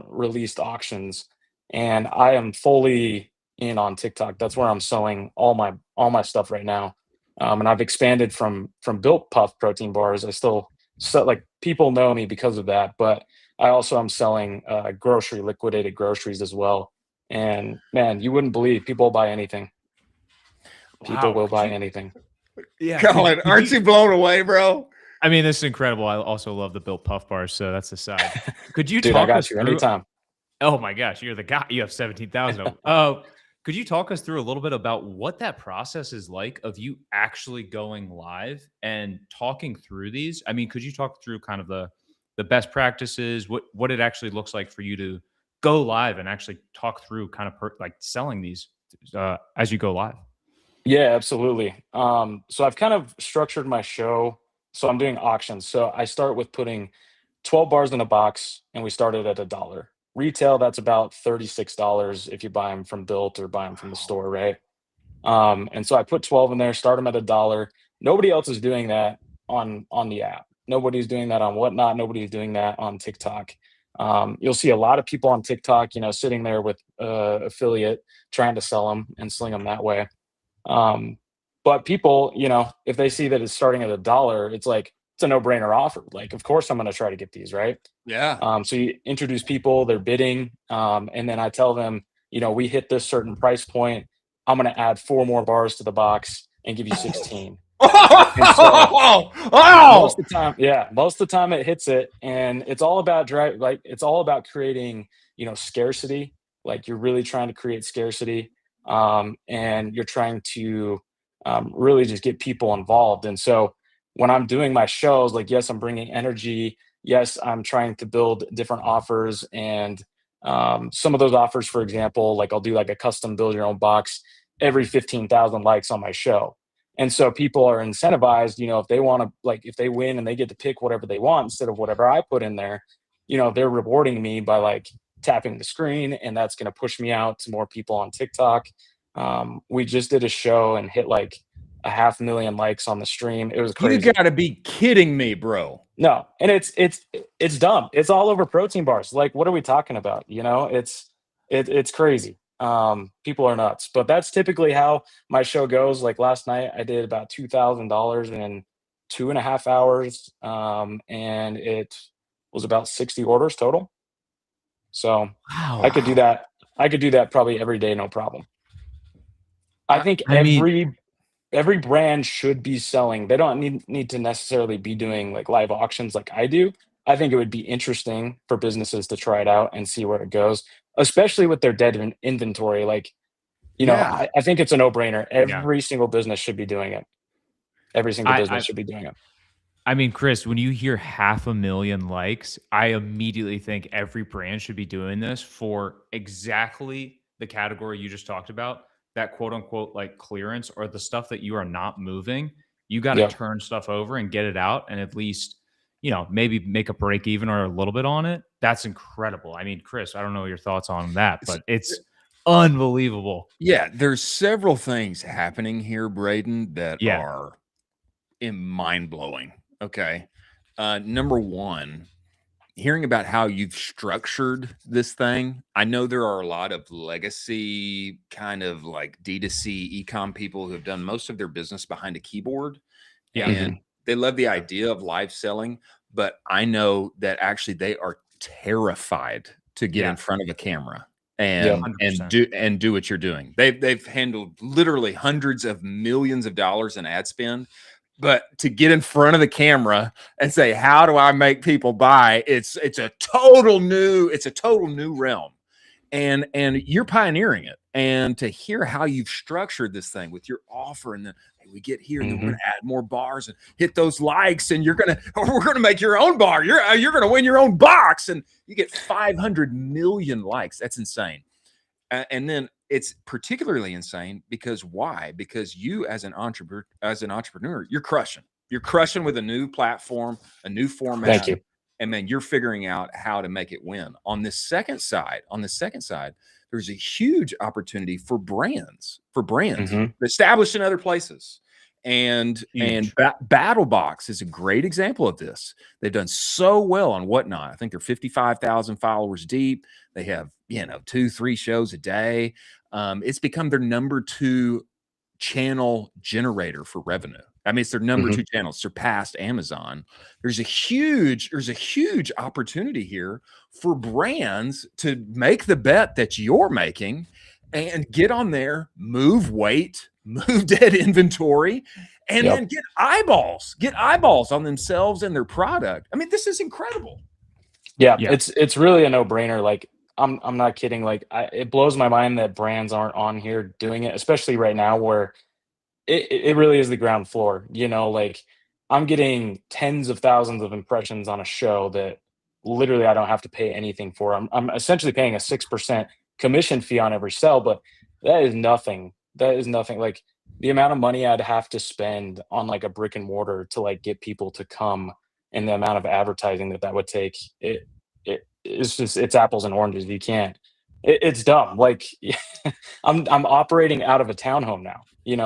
released auctions, and I am fully in on TikTok. That's where I'm selling all my stuff right now. And I've expanded from Built Puff protein bars. I still like people know me because of that, but I also am selling liquidated groceries as well. And man, you wouldn't believe people buy anything. People will buy anything. Yeah, Colin, aren't you blown away, bro? I mean, this is incredible. I also love the Built Puff bars, so that's aside. Could you Dude, talk I got us you through? anytime. Oh my gosh, you're the guy. You have 17,000. Could you talk us through a little bit about what that process is like of you actually going live and talking through these? I mean, could you talk through kind of the best practices, what it actually looks like for you to go live and actually talk through kind of like selling these as you go live? Yeah, absolutely. So I've kind of structured my show. So I'm doing auctions. So I start with putting 12 bars in a box, and we started at $1. Retail, that's about $36 if you buy them from Built or buy them from the store, right? And so I put 12 in there, start them at $1. Nobody else is doing that on the app. Nobody's doing that on Whatnot. Nobody's doing that on TikTok. You'll see a lot of people on TikTok, sitting there with affiliate trying to sell them and sling them that way. But people, if they see that it's starting at $1, it's like, it's a no-brainer offer. Like, of course I'm going to try to get these, right? Yeah. So you introduce people, they're bidding. And then I tell them, we hit this certain price point. I'm going to add 4 more bars to the box and give you 16. Most of the time it hits it, and it's all about it's all about creating, scarcity. Like you're really trying to create scarcity. And you're trying to really just get people involved. And so when I'm doing my shows, like, yes, I'm bringing energy. Yes, I'm trying to build different offers. And some of those offers, for example, like I'll do like a custom build your own box every 15,000 likes on my show. And so people are incentivized, if they want to, like, if they win and they get to pick whatever they want instead of whatever I put in there, they're rewarding me by like tapping the screen, and that's going to push me out to more people on TikTok. We just did a show and hit like 500,000 likes on the stream. It was crazy. You gotta be kidding me, bro. No, and it's dumb. It's all over protein bars. Like, what are we talking about? It's crazy. People are nuts, but that's typically how my show goes. Like last night I did about $2,000 in 2.5 hours. And it was about 60 orders total. So wow. I could do that probably every day, no problem. I think I mean, every brand should be selling. They don't need to necessarily be doing like live auctions like I do. I think it would be interesting for businesses to try it out and see where it goes, especially with their dead inventory. Like, Yeah. I think it's a no-brainer. yeah. Every single business should be doing it. Every single business I should be doing it. I mean, Chris, when you hear 500,000 likes, I immediately think every brand should be doing this for exactly the category you just talked about, that quote unquote like clearance or the stuff that you are not moving. You got to Yep. turn stuff over and get it out and at least, maybe make a break even or a little bit on it. That's incredible. I mean, Chris, I don't know your thoughts on that, but it's unbelievable. Yeah, there's several things happening here, Braden, that Yeah. are mind-blowing. Okay. Number one, hearing about how you've structured this thing. I know there are a lot of legacy kind of like D2C ecom people who have done most of their business behind a keyboard. Yeah. And they love the idea of live selling, but I know that actually they are terrified to get in front of a camera and 100%. do what you're doing. They've handled literally hundreds of millions of dollars in ad spend, but to get in front of the camera and say, how do I make people buy? It's a total new realm. And you're pioneering it. And to hear how you've structured this thing with your offer, and then hey, we get here, and then we're going to add more bars and hit those likes, and we're going to make your own bar. You're going to win your own box, and you get 500 million likes. That's insane. And then it's particularly insane because why? Because you as an entrepreneur, you're crushing with a new platform, a new format. Thank you. And then you're figuring out how to make it win. On the second side, there's a huge opportunity for brands established in other places. And BattleBox is a great example of this. They've done so well on Whatnot. I think they're 55,000 followers deep. They have 2-3 shows a day. It's become their number 2 channel generator for revenue. I mean, it's their number 2 channel, surpassed Amazon. There's a huge opportunity here for brands to make the bet that you're making and get on there, move weight, move dead inventory, and then get eyeballs on themselves and their product. I mean, this is incredible. Yeah. It's really a no-brainer. Like, I'm not kidding. Like, it blows my mind that brands aren't on here doing it, especially right now where it really is the ground floor. Like, I'm getting tens of thousands of impressions on a show that literally I don't have to pay anything for. I'm essentially paying a 6% commission fee on every sale, but that is nothing. Like, the amount of money I'd have to spend on like a brick and mortar to like get people to come, and the amount of advertising that would take, it's apples and oranges. You can't. It's dumb. Like, I'm operating out of a townhome now.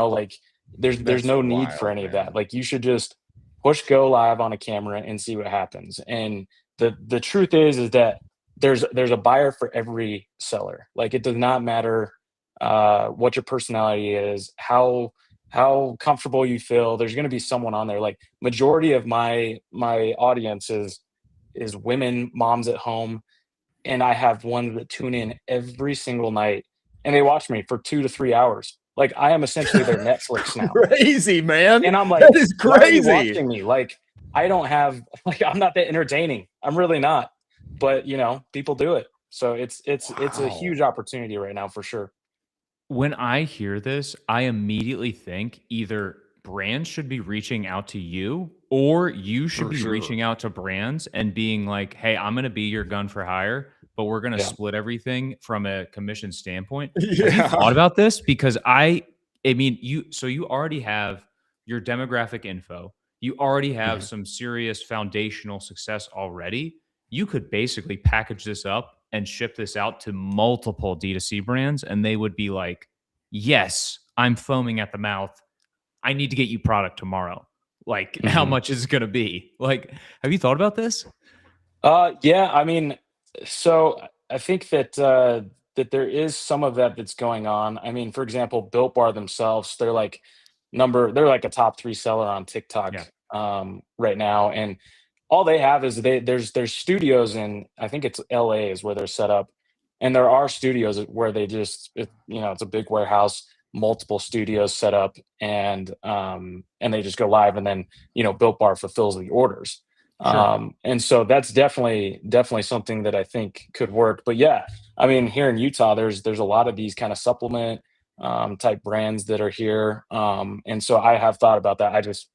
Like, there's no need for any of that. Like, you should just push go live on a camera and see what happens. And the truth is that there's a buyer for every seller. Like, it does not matter what your personality is, how comfortable you feel. There's going to be someone on there. Like, majority of my audience is women, moms at home, and I have ones that tune in every single night, and they watch me for 2 to 3 hours. Like, I am essentially their Netflix now. Crazy, man. And I'm like, that is crazy. Why are you watching me? Like, I'm not that entertaining. I'm really not. But people do it. So it's a huge opportunity right now for sure. When I hear this, I immediately think either brands should be reaching out to you, or you should be reaching out to brands and being like, hey, I'm going to be your gun for hire, but we're going to split everything from a commission standpoint. Have you thought about this? Because I mean, you already have your demographic info. You already have some serious foundational success already. You could basically package this up and ship this out to multiple D2C brands, and they would be like, yes, I'm foaming at the mouth. I need to get you product tomorrow. Like, how much is it going to be? Like, have you thought about this? Yeah, I mean, so I think that there is some of that's going on. I mean, for example, Built Bar themselves, they're like a top 3 seller on TikTok right now. And all they have is there's studios in, I think it's LA is where they're set up. And there are studios where they it's a big warehouse. multiple studios set up, and they just go live, and then Built Bar fulfills the orders. Sure. And so that's definitely something that I think could work. But yeah, I mean, here in Utah, there's a lot of these kind of supplement type brands that are here. And so I have thought about that. I just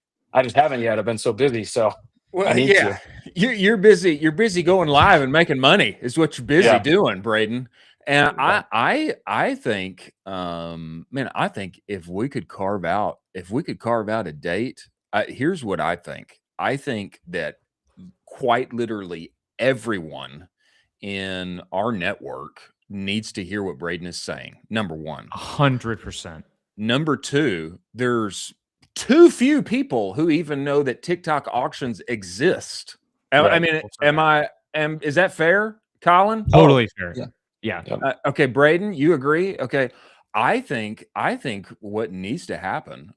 haven't yet. I've been so busy. So I Well, need yeah, to. you're busy. You're busy going live and making money is what you're busy Yeah. doing, Brayden. And Yeah. I think, man, I think if we could carve out a date, here's what I think. I think that quite literally everyone in our network needs to hear what Brayden is saying. Number one. 100%. Number two, there's too few people who even know that TikTok auctions exist. I Right. mean, is that fair, Colin? Totally fair. yeah. Yeah. Yep. Okay, Brayden, you agree? Okay. I think what needs to happen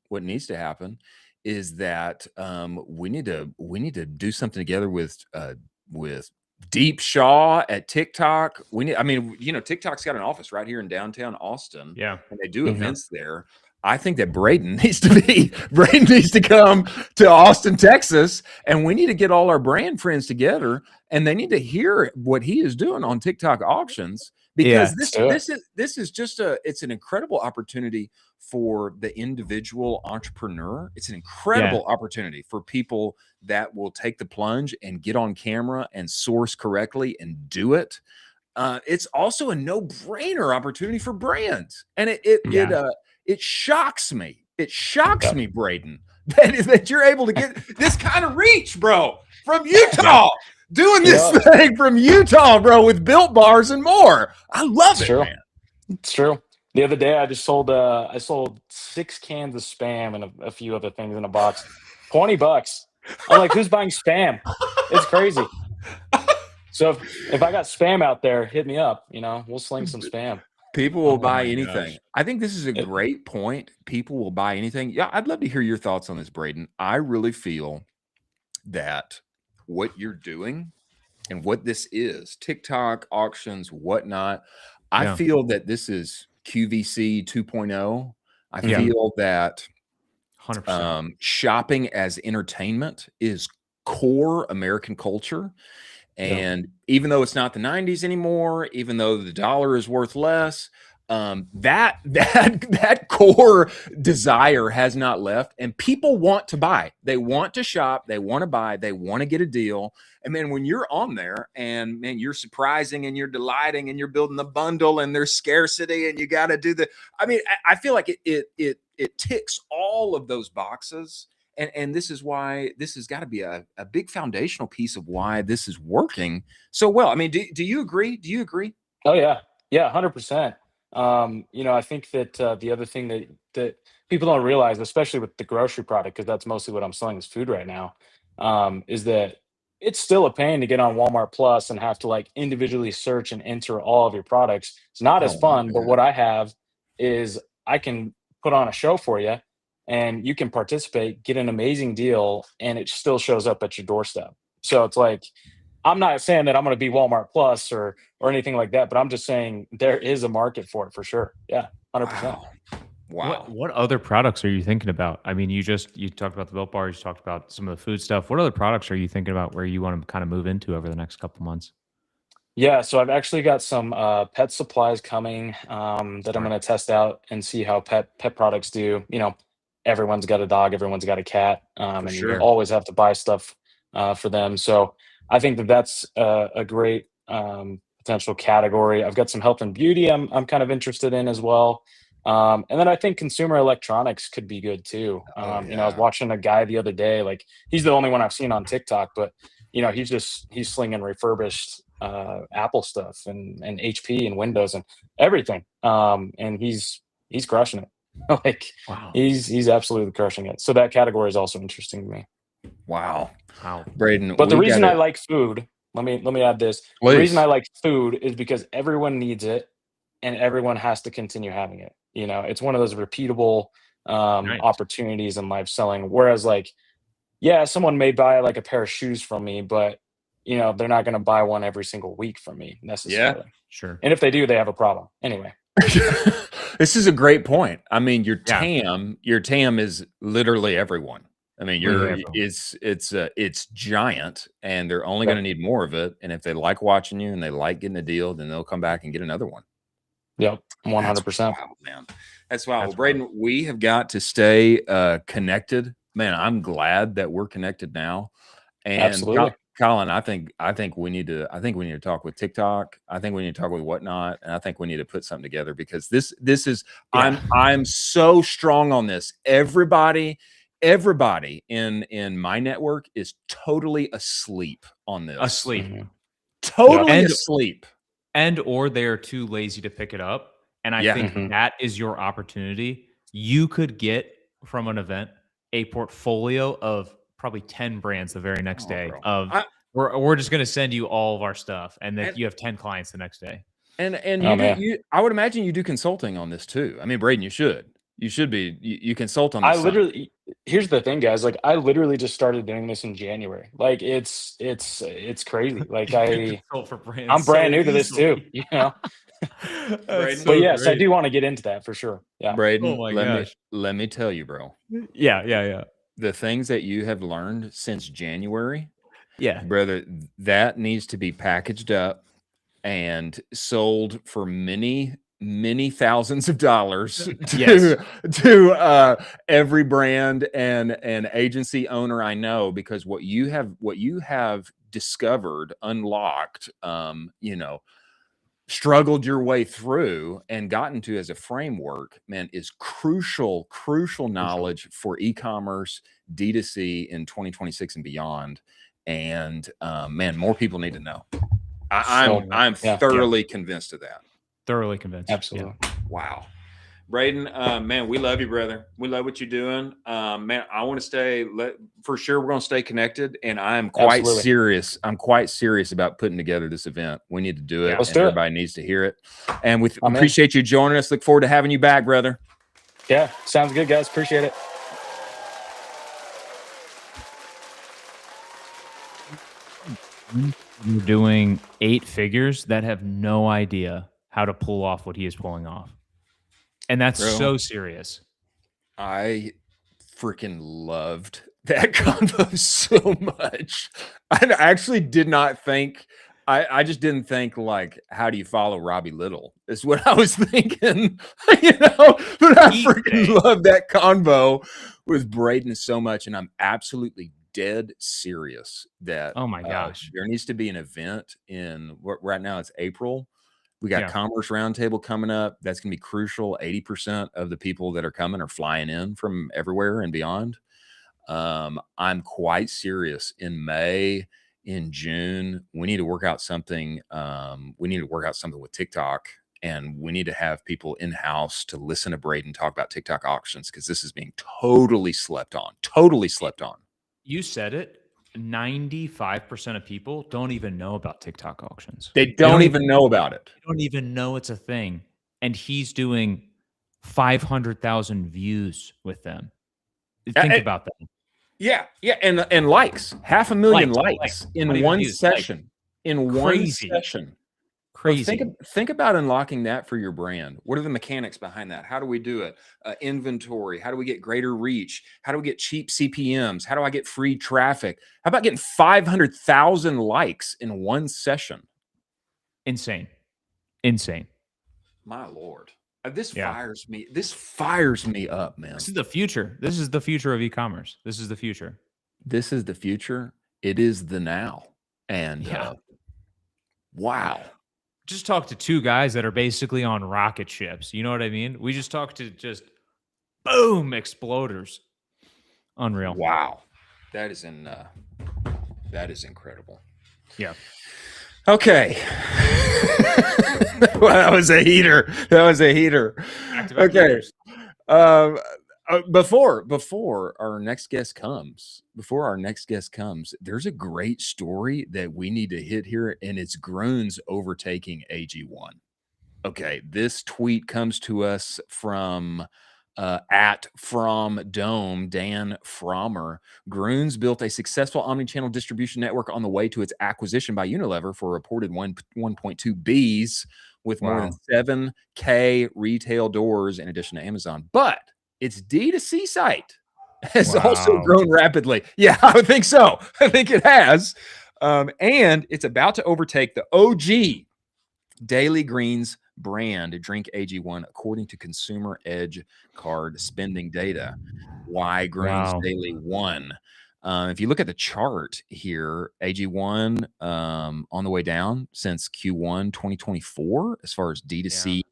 is that we need to do something together with Deep Shaw at TikTok. TikTok's got an office right here in downtown Austin. Yeah. And they do Mhm. events there. I think that Brayden needs to come to Austin, Texas, and we need to get all our brand friends together, and they need to hear what he is doing on TikTok auctions, because this is just it's an incredible opportunity for the individual entrepreneur. It's an incredible opportunity for people that will take the plunge and get on camera and source correctly and do it. It's also a no-brainer opportunity for brands, and it shocks me. It shocks me, Brayden, that you're able to get this kind of reach, bro, from Utah, doing this thing from Utah, bro, with Built Bars and more. I love it, man. It's true. The other day, I just sold 6 cans of Spam and a few other things in a box, $20. I'm like, who's buying Spam? It's crazy. So if I got Spam out there, hit me up. We'll sling some Spam. People will buy anything. Gosh. I think this is a great point. People will buy anything. Yeah, I'd love to hear your thoughts on this, Brayden. I really feel that what you're doing and what this is, TikTok, auctions, whatnot, I feel that this is QVC 2.0. I feel that 100%. Shopping as entertainment is core American culture. And even though it's not the 90s anymore, even though the dollar is worth less, that core desire has not left, and people want to buy. They want to shop. They want to buy. They want to get a deal. And man, when you're on there and man, you're surprising and you're delighting and you're building the bundle and there's scarcity and you got to do I feel like it ticks all of those boxes. And this is why this has got to be a big foundational piece of why this is working so well. I mean, do you agree? Do you agree? Oh yeah. Yeah. 100%. I think that the other thing that people don't realize, especially with the grocery product, because that's mostly what I'm selling is food right now, is that it's still a pain to get on Walmart Plus and have to like individually search and enter all of your products. It's not as fun, but what I have is I can put on a show for you and you can participate, get an amazing deal, and it still shows up at your doorstep. So it's like, I'm not saying that I'm going to be Walmart Plus or anything like that, but I'm just saying there is a market for it for sure. Yeah, 100%. Wow. What other products are you thinking about? I mean, you talked about the Built Bars, you talked about some of the food stuff. What other products are you thinking about where you want to kind of move into over the next couple months? Yeah, so I've actually got some pet supplies coming that I'm going to test out and see how pet products do. Everyone's got a dog, everyone's got a cat, and you always have to buy stuff for them. So I think that that's a great potential category. I've got some health and beauty I'm kind of interested in as well. And then I think consumer electronics could be good too. I was watching a guy the other day, like he's the only one I've seen on TikTok, but he's slinging refurbished Apple stuff and HP and Windows and everything. And he's crushing it. Like he's absolutely crushing it. So that category is also interesting to me. Wow. Brayden, but the reason I like food, let me add this. Please. The reason I like food is because everyone needs it and everyone has to continue having it. It's one of those repeatable opportunities in life selling. Whereas like, someone may buy like a pair of shoes from me, but they're not going to buy one every single week from me necessarily. Yeah, sure. And if they do, they have a problem. Anyway. This is a great point. I mean, your Yeah. TAM is literally everyone. I mean, Mhm. it's giant, and they're only Yep. going to need more of it. And if they like watching you and they like getting a deal, then they'll come back and get another one. Yep. That's 100%. wild, man. That's wild. That's Well, Braden, we have got to stay connected. Man, I'm glad that we're connected now. And Absolutely. Colin, I think we need to talk with TikTok. I think we need to talk with Whatnot, and I think we need to put something together because this is Yeah. I'm so strong on this. Everybody in my network is totally asleep on this. asleep. Mhm. Totally And asleep. or they are too lazy to pick it up. And I Yeah. think Mhm. that is your opportunity. You could get from an event a portfolio of probably 10 brands the very next Oh, day bro. of we're just going to send you all of our stuff and that And you have 10 clients the next day. and Oh, you man. I would imagine you do consulting on this too. I mean, Braden, you should be you consult on I this some. literally here's the thing, guys. Like, I literally just started doing this in January. Like, it's crazy. Like, Consult for brands I'm brand so new to this too, easily. you know? That's Braden? so But yes, I great. do want to get into that for sure. Yeah. Oh Braden, my gosh. let me tell you, bro. Yeah. The things that you have learned since January, Yeah. brother, that needs to be packaged up and sold for many thousands of dollars Yes. to every brand and agency owner I know, because what you have discovered, unlocked, struggled your way through and gotten to as a framework, man, is crucial For sure. knowledge for e-commerce, D2C in 2026 and beyond. And man, more people need to know. So, I'm yeah, thoroughly convinced of that. Thoroughly convinced. Yeah. absolutely. Wow. Braden, man, we love you, brother. We love what you're doing. Man, I want to stay for sure. We're going to stay connected, and I'm quite Absolutely. serious. I'm quite serious about putting together this event. We need to do it, Yeah. Let's and do it. everybody needs to hear it. And we I'm in. appreciate you joining us. Look forward to having you back, brother. Yeah, sounds good, guys. Appreciate it. You're doing 8 figures that have no idea how to pull off what he is pulling off. And that's Bro. so serious. I freaking loved that convo so much. I actually did not think. I just didn't think like, how do you follow Robbie Little? Is what I was thinking, But I freaking love that convo with Braden so much, and I'm absolutely dead serious that Oh my gosh. there needs to be an event in right now. It's April. We got Yeah. Commerce Roundtable coming up. That's going to be crucial. 80% of the people that are coming are flying in from everywhere and beyond. I'm quite serious. In May, in June, we need to work out something. We need to work out something with TikTok, and we need to have people in house to listen to Braden talk about TikTok auctions, because this is being totally slept on. Totally slept on. You said it. 95% of people don't even know about TikTok auctions. They don't even know about it. They don't even know it's a thing. And he's doing 500,000 views with them. Think about that. Yeah, and likes, 500,000 likes in Not even one views, session. In one Crazy. session. Crazy. Think about unlocking that for your brand. What are the mechanics behind that? How do we do it? Inventory. How do we get greater reach? How do we get cheap CPMs? How do I get free traffic? How about getting 500,000 likes in one session? Insane. My Lord. This Yeah. fires me. This fires me up, man. This is the future. This is the future of e-commerce. This is the future. This is the future. It is the now. And wow. Just talk to 2 guys that are basically on rocket ships. You know what I mean? We just talked to just boom exploders. Unreal. Wow. That is incredible. Yeah. Okay. Well, that was a heater. Okay. Before our next guest comes, there's a great story that we need to hit here, and it's Grunes overtaking AG1. Okay, this tweet comes to us from at From Dome, Dan Frommer. Grunes built a successful omnichannel distribution network on the way to its acquisition by Unilever for a reported 1.2 Bs with more than 7K retail doors in addition to Amazon. But its D2C site has also grown rapidly. Yeah, I would think so. I think it has. And it's about to overtake the OG Daily Greens brand, drink AG1, according to Consumer Edge card spending data. Why Grunes Daily won. If you look at the chart here, AG1 on the way down since Q1 2024 as far as D2C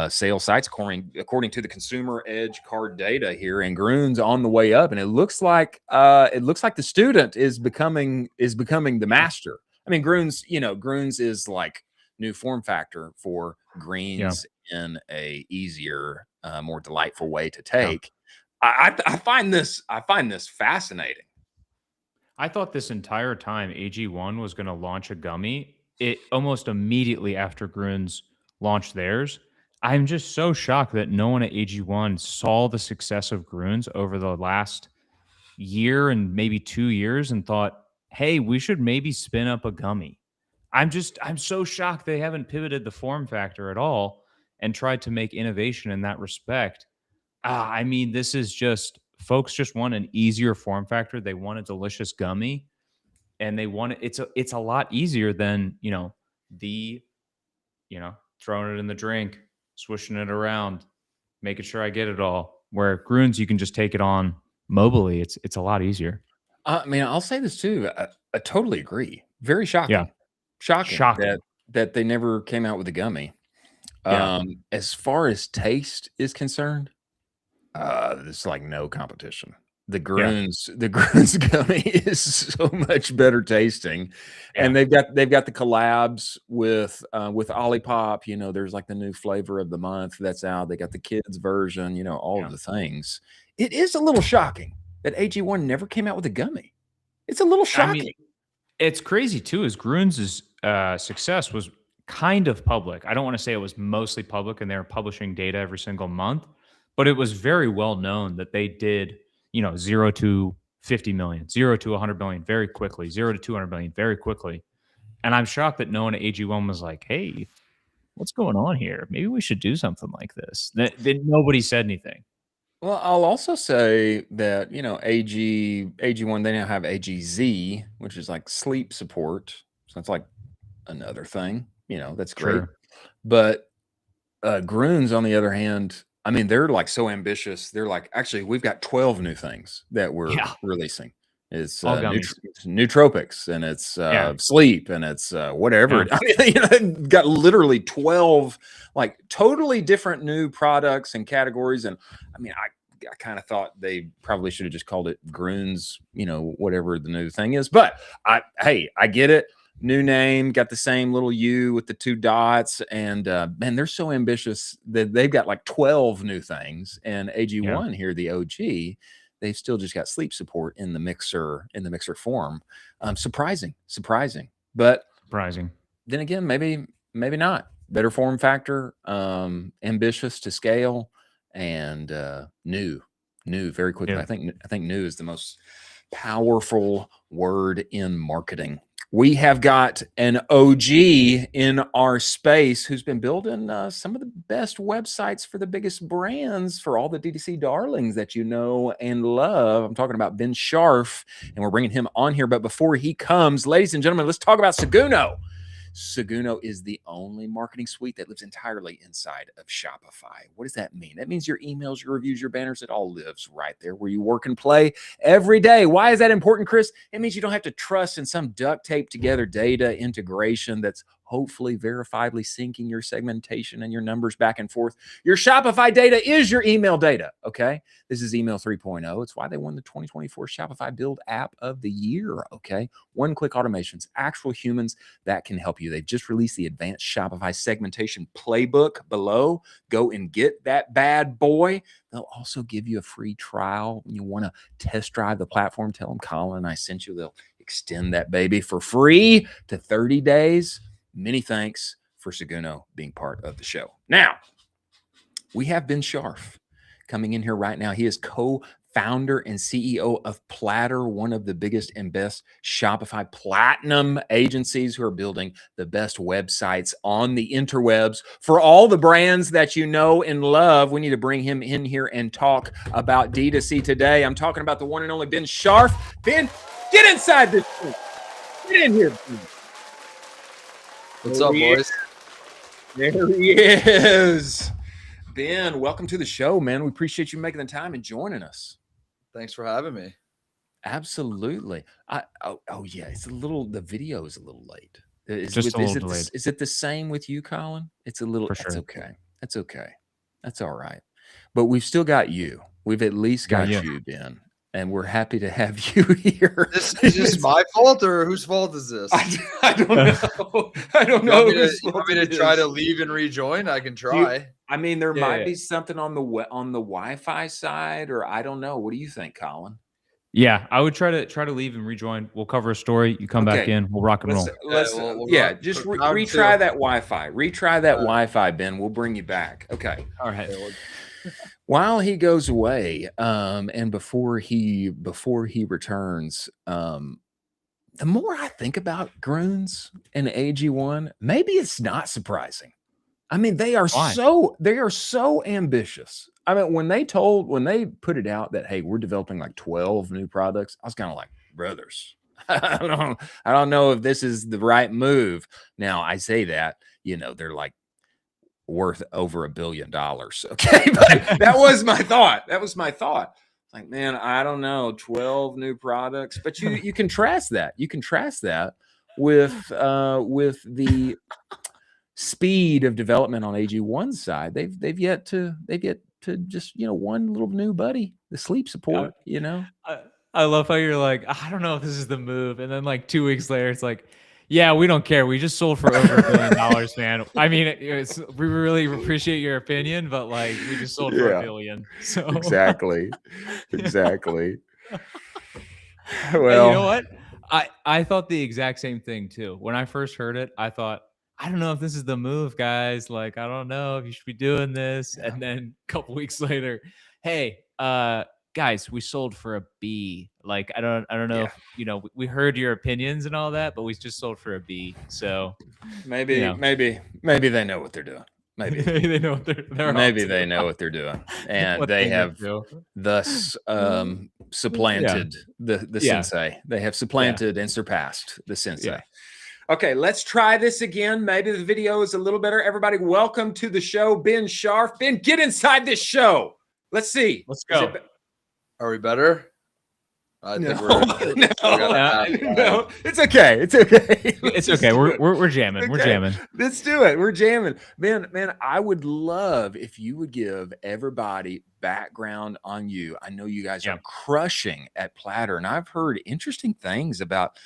sales sites, according to the Consumer Edge card data here, and Grunes on the way up, and it looks like the student is becoming the master. I mean, Grunes is like new form factor for greens in a easier, more delightful way to take. I find this fascinating. I thought this entire time AG1 was going to launch a gummy. It almost immediately after Grunes launched theirs. I'm just so shocked that no one at AG1 saw the success of Grunes over the last year and maybe 2 years and thought, hey, we should maybe spin up a gummy. I'm so shocked they haven't pivoted the form factor at all and tried to make innovation in that respect. I mean, this is just, folks just want an easier form factor. They want a delicious gummy, and they want it. It's a lot easier than, throwing it in the drink, swishing it around, making sure I get it all. Where Grunes, you can just take it on mobily. It's a lot easier. I mean, I'll say this too. I totally agree. Very shocking. Yeah. Shocking. That they never came out with a gummy. As far as taste is concerned, there's like no competition. The Grunes gummy is so much better tasting, and they've got the collabs with Olipop. There's like the new flavor of the month that's out. They got the kids version. All of the things. It is a little shocking that AG1 never came out with a gummy. It's a little shocking. I mean, it's crazy too. Is Grunes' success was kind of public. I don't want to say it was mostly public, and they were publishing data every single month, but it was very well known that they did, 0 to 50 million, 0 to 100 million very quickly, 0 to 200 million very quickly. And I'm shocked that no one at AG1 was like, hey, what's going on here? Maybe we should do something like this. That nobody said anything. Well, I'll also say that, AG1, they now have AGZ, which is like sleep support. So that's like another thing, that's great. Sure. But Grunes, on the other hand, I mean, they're like so ambitious. They're like, actually, we've got 12 new things that we're releasing. It's nootropics, and it's sleep, and it's whatever. I mean, got literally 12 like totally different new products and categories. And I mean, I kind of thought they probably should have just called it Grunes, whatever the new thing is. But I get it. New name, got the same little U with the 2 dots, and man, they're so ambitious that they've got like 12 new things. And AG1 here, the OG, they've still just got sleep support in the mixer form. Surprising. But surprising. Then again, maybe not. Better form factor, ambitious to scale, and new very quickly. I think new is the most powerful word in marketing. We have got an OG in our space who's been building some of the best websites for the biggest brands, for all the D2C darlings that you know and love. I'm talking about Ben Sharf, and we're bringing him on here. But before he comes, ladies and gentlemen, let's talk about Siguno. Siguno is the only marketing suite that lives entirely inside of Shopify. What does that mean? That means your emails, your reviews, your banners, it all lives right there where you work and play every day. Why is that important, Chris? It means you don't have to trust in some duct tape together data integration that's hopefully verifiably syncing your segmentation and your numbers back and forth. Your Shopify data is your email data, okay? This is email 3.0. It's why they won the 2024 Shopify Build App of the Year, okay? One-click automations, actual humans that can help you. They've just released the advanced Shopify segmentation playbook below. Go and get that bad boy. They'll also give you a free trial when you want to test drive the platform. Tell them Colin I sent you. They'll extend that baby for free to 30 days. Many thanks for Siguno being part of the show. Now, we have Ben Sharf coming in here right now. He is co-founder and CEO of Platter, one of the biggest and best Shopify Platinum agencies who are building the best websites on the interwebs for all the brands that you know and love. We need to bring him in here and talk about D2C today. I'm talking about the one and only Ben Sharf. Ben, get inside this thing. Get in here. What's up, boys? There he is. Ben, welcome to the show, man. We appreciate you making the time and joining us. Thanks for having me. Absolutely. Yeah, the video is a little late. Is it the same with you, Colin? It's a little, For sure. That's okay. That's all right. But we've still got you. We've at least got you, Ben. And we're happy to have you here. Is this my fault or whose fault is this? I don't know. I don't know. You want me to try to leave and rejoin? I can try. There might be something on the Wi-Fi side, or I don't know. What do you think, Colin? Yeah, I would try to leave and rejoin. We'll cover a story. You come back in. We'll rock and roll. Just retry that Wi-Fi. Retry that Wi-Fi, Ben. We'll bring you back. Okay. All right. While he goes away, and before he returns, the more I think about Grunes and AG1, maybe it's not surprising. They are so ambitious. When they put it out that, hey, we're developing like 12 new products, I was kind of like, brothers, I don't know if this is the right move. Now I say that, they're like worth over $1 billion. Okay. But that was my thought. Like, man, I don't know, 12 new products, but you contrast that. You contrast that with the speed of development on AG1's side. They've yet to just, one little new buddy, the sleep support, I love how you're like, I don't know if this is the move. And then like 2 weeks later, it's like, yeah, we don't care. We just sold for over $1 billion, man. We really appreciate your opinion, but like we just sold for $1 billion. So exactly. Well, you know what? I thought the exact same thing too. When I first heard it, I thought, I don't know if this is the move, guys. Like, I don't know if you should be doing this. Yeah. And then a couple weeks later, hey, guys, we sold for $1 billion. Like, I don't know if, we heard your opinions and all that, but we just sold for $1 billion. So maybe they know what they're doing. Maybe they know what they're maybe they know what they're doing, and they have thus supplanted the sensei. They have supplanted and surpassed the sensei. Yeah. Okay, let's try this again. Maybe the video is a little better. Everybody, welcome to the show, Ben Sharf. Ben, get inside this show. Let's see. Let's go. Are we better? I think no. It's okay. It's okay. It's okay. We're jamming. Okay. We're jamming. Let's do it. We're jamming. Man, I would love if you would give everybody background on you. I know you guys are crushing at Platter, and I've heard interesting things about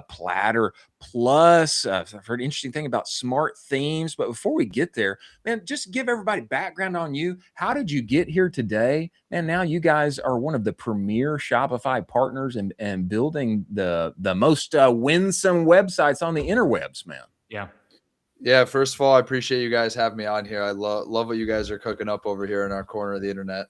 Platter Plus. I've heard interesting thing about smart themes. But before we get there, man, just give everybody background on you. How did you get here today? And now you guys are one of the premier Shopify partners and building the most winsome websites on the interwebs, man. Yeah. First of all, I appreciate you guys having me on here. I love what you guys are cooking up over here in our corner of the internet.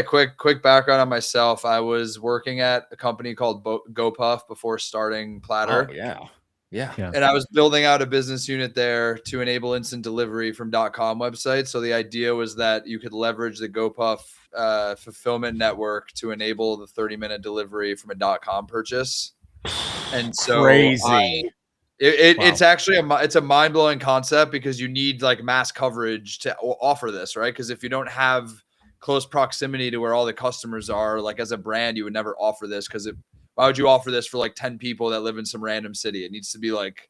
Quick background on myself. I was working at a company called GoPuff before starting Platter. Oh, yeah. And I was building out a business unit there to enable instant delivery from .com websites. So the idea was that you could leverage the GoPuff fulfillment network to enable the 30-minute delivery from a .com purchase. And so crazy. It's actually it's a mind-blowing concept because you need like mass coverage to offer this, right? Because if you don't have close proximity to where all the customers are, like as a brand, you would never offer this because why would you offer this for like 10 people that live in some random city? It needs to be like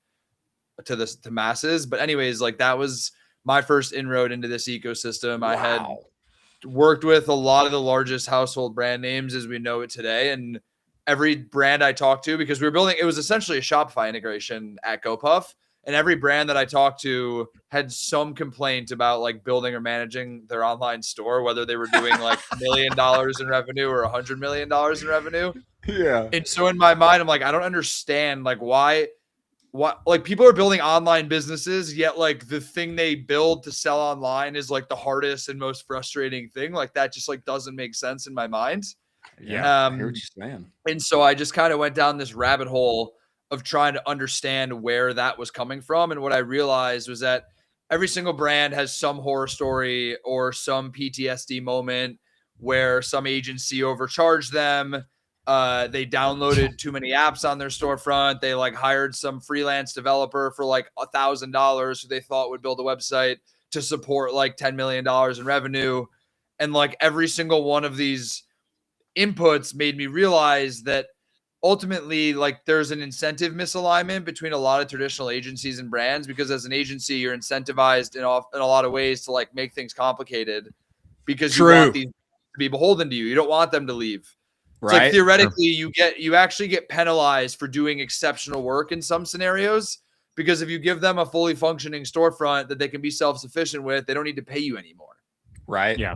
to masses. But anyways, like that was my first inroad into this ecosystem. Wow. I had worked with a lot of the largest household brand names as we know it today. And every brand I talked to, because we were building, it was essentially a Shopify integration at GoPuff. And every brand that I talked to had some complaint about like building or managing their online store, whether they were doing like $1 million in revenue or $100 million in revenue. Yeah. And so in my mind, I'm like, I don't understand like why what, like, people are building online businesses, yet like the thing they build to sell online is like the hardest and most frustrating thing. Like that just like doesn't make sense in my mind. Yeah, I hear what you're saying. And so I just kind of went down this rabbit hole of trying to understand where that was coming from. And what I realized was that every single brand has some horror story or some PTSD moment where some agency overcharged them. They downloaded too many apps on their storefront. They like hired some freelance developer for like $1,000 who they thought would build a website to support like $10 million in revenue. And like every single one of these inputs made me realize that ultimately, like, there's an incentive misalignment between a lot of traditional agencies and brands, because as an agency, you're incentivized in a lot of ways to like make things complicated because you want these to be beholden to you. You don't want them to leave. It's like theoretically, you actually get penalized for doing exceptional work in some scenarios, because if you give them a fully functioning storefront that they can be self-sufficient with, they don't need to pay you anymore. Right. Yeah.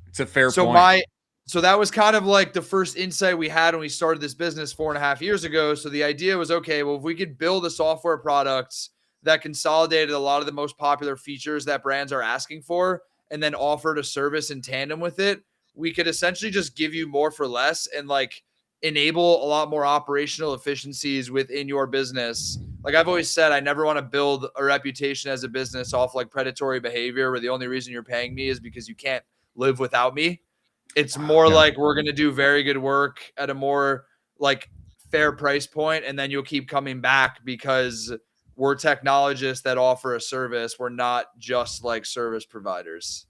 It's a fair point. So that was kind of like the first insight we had when we started this business 4.5 years ago. So the idea was, okay, well, if we could build a software product that consolidated a lot of the most popular features that brands are asking for and then offered a service in tandem with it, we could essentially just give you more for less and like enable a lot more operational efficiencies within your business. Like I've always said, I never want to build a reputation as a business off like predatory behavior where the only reason you're paying me is because you can't live without me. It's more like we're going to do very good work at a more like fair price point, and then you'll keep coming back because we're technologists that offer a service. We're not just like service providers.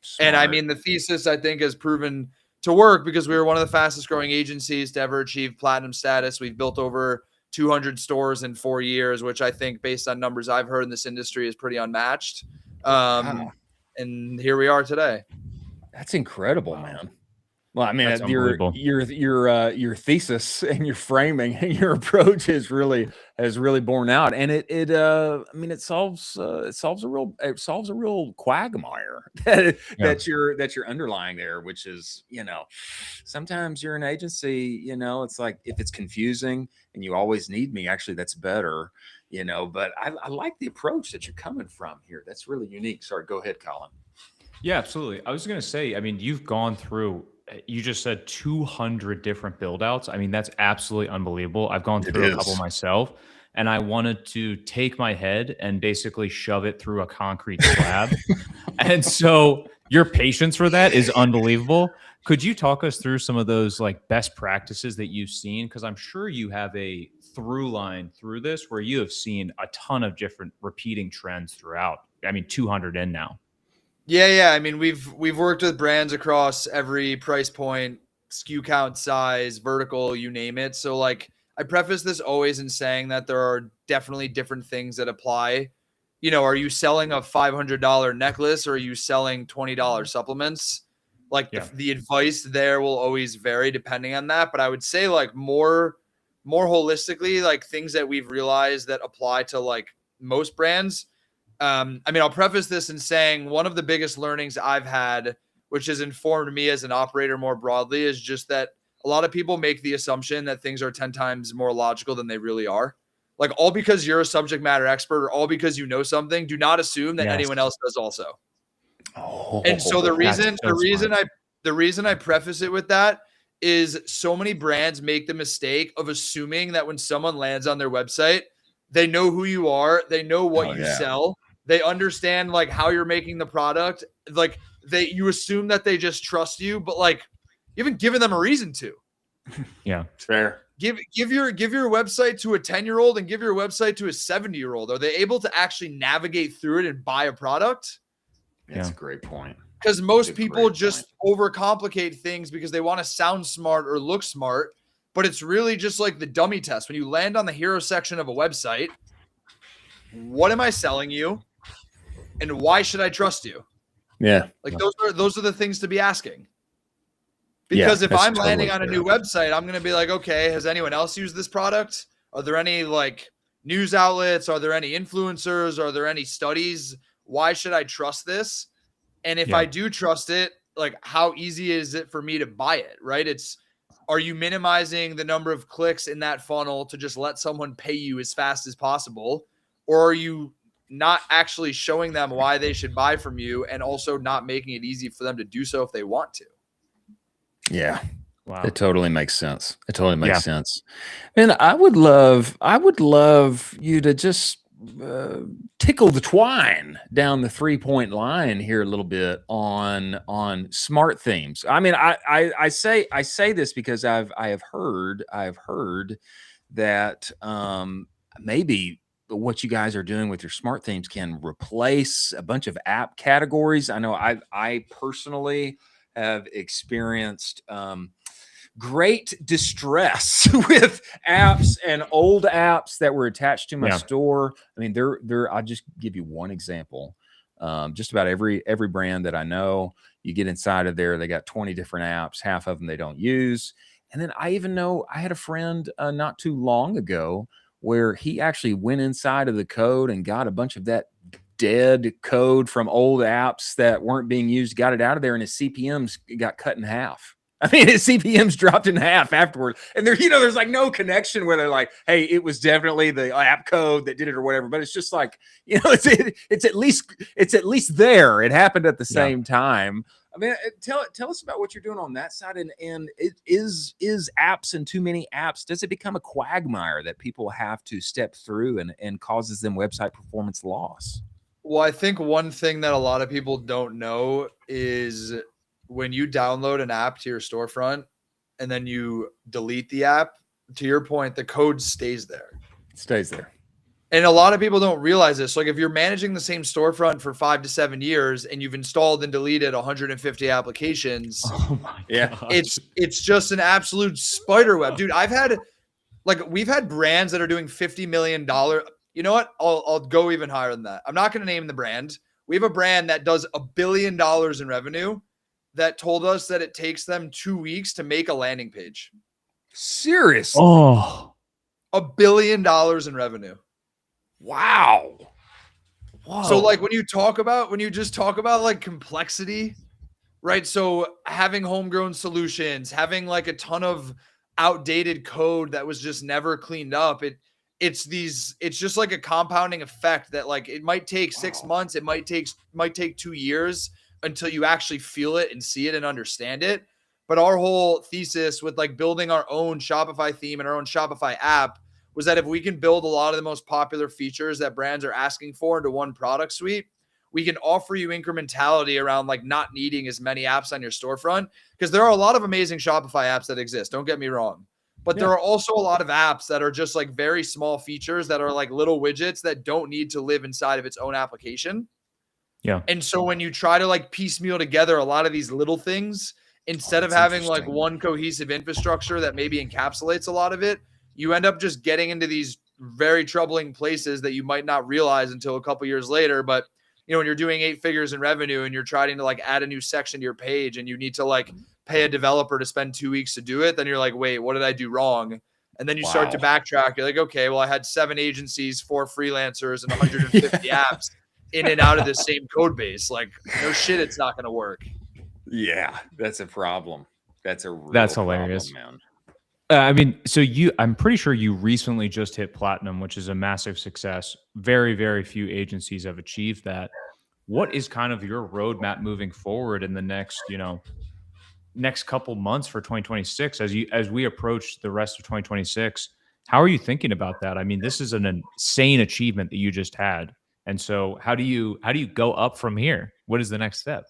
Smart. And I mean, the thesis I think has proven to work because we were one of the fastest growing agencies to ever achieve platinum status. We've built over 200 stores in 4 years, which I think based on numbers I've heard in this industry is pretty unmatched. And here we are today. That's incredible, man. Well, I mean, That's your thesis and your framing and your approach has really borne out, and I mean, it solves a real quagmire that you're underlying there, which is, sometimes you're an agency, it's like if it's confusing and you always need me, actually that's better, but I like the approach that you're coming from here. That's really unique. Sorry, go ahead, Colin. Yeah, absolutely. I was going to say, I mean, you've gone through, you just said 200 different build outs. I mean, that's absolutely unbelievable. I've gone through a couple myself, and I wanted to take my head and basically shove it through a concrete slab. And so your patience for that is unbelievable. Could you talk us through some of those like best practices that you've seen? Because I'm sure you have a through line through this where you have seen a ton of different repeating trends throughout. I mean, 200 in now. Yeah. I mean, we've worked with brands across every price point, SKU count, size, vertical, you name it. So like I preface this always in saying that there are definitely different things that apply. Are you selling a $500 necklace or are you selling $20 supplements? Like the advice there will always vary depending on that. But I would say like more holistically, like things that we've realized that apply to like most brands. I mean, I'll preface this in saying one of the biggest learnings I've had, which has informed me as an operator more broadly, is just that a lot of people make the assumption that things are 10 times more logical than they really are. Like all because you're a subject matter expert or all because you know something, do not assume that anyone else does also. And so the reason I preface it with that is so many brands make the mistake of assuming that when someone lands on their website, they know who you are, they know what you sell. They understand like how you're making the product. Like you assume that they just trust you, but like you haven't given them a reason to. Yeah, it's fair. Give your website to a 10-year-old and give your website to a 70-year-old. Are they able to actually navigate through it and buy a product? That's a great point. Because most people just overcomplicate things because they want to sound smart or look smart, but it's really just like the dummy test. When you land on the hero section of a website, what am I selling you? And why should I trust you? Yeah. Like those are the things to be asking. Because if I'm landing on a new website, I'm going to be like, okay, has anyone else used this product? Are there any like news outlets? Are there any influencers? Are there any studies? Why should I trust this? And if I do trust it, like how easy is it for me to buy it? Right. Are you minimizing the number of clicks in that funnel to just let someone pay you as fast as possible? Or are you not actually showing them why they should buy from you and also not making it easy for them to do so if they want to? Yeah. Wow. It totally makes sense. It totally makes sense. And I would love you to just tickle the twine down the 3-point line here a little bit on smart themes. I mean, I say this because I have heard that maybe what you guys are doing with your smart themes can replace a bunch of app categories. I know I personally have experienced great distress with apps and old apps that were attached to my store. I mean, I'll just give you one example. Just about every brand that I know, you get inside of there, they got 20 different apps, half of them they don't use. And then I even know I had a friend not too long ago where he actually went inside of the code and got a bunch of that dead code from old apps that weren't being used, got it out of there, and his CPMs got cut in half. I mean, his CPMs dropped in half afterward. And there's like no connection where they're like, hey, it was definitely the app code that did it or whatever. But it's just like, it's at least there. It happened at the same time. I mean, tell us about what you're doing on that side. And is apps and too many apps, does it become a quagmire that people have to step through and causes them website performance loss? Well, I think one thing that a lot of people don't know is when you download an app to your storefront and then you delete the app, to your point, the code stays there. It stays there. And a lot of people don't realize this. Like if you're managing the same storefront for 5 to 7 years and you've installed and deleted 150 applications, it's just an absolute spider web. Dude, we've had brands that are doing $50 million. You know what? I'll go even higher than that. I'm not going to name the brand. We have a brand that does $1 billion in revenue that told us that it takes them 2 weeks to make a landing page. Seriously? Oh, $1 billion in revenue. Wow. Whoa. So like when you just talk about like complexity, right? So having homegrown solutions, having like a ton of outdated code that was just never cleaned up. It's just like a compounding effect that like it might take 6 months. It might take 2 years until you actually feel it and see it and understand it. But our whole thesis with like building our own Shopify theme and our own Shopify app was that if we can build a lot of the most popular features that brands are asking for into one product suite, we can offer you incrementality around like not needing as many apps on your storefront. Because there are a lot of amazing Shopify apps that exist. Don't get me wrong. But there are also a lot of apps that are just like very small features that are like little widgets that don't need to live inside of its own application. Yeah. And so when you try to like piecemeal together a lot of these little things, instead of having like one cohesive infrastructure that maybe encapsulates a lot of it, you end up just getting into these very troubling places that you might not realize until a couple years later. But when you're doing 8 figures in revenue and you're trying to like add a new section to your page and you need to like pay a developer to spend 2 weeks to do it, then you're like, wait, what did I do wrong? And then you start to backtrack. You're like, okay, well, I had 7 agencies, 4 freelancers, and 150 apps in and out of the same code base. Like, no shit, it's not going to work. Yeah, that's a problem. That's hilarious, man. I mean, so I'm pretty sure you recently just hit platinum, which is a massive success. Very, very few agencies have achieved that. What is kind of your roadmap moving forward in the next couple months for 2026 as we approach the rest of 2026? How are you thinking about that? I mean, this is an insane achievement that you just had. And so how do you go up from here? What is the next step?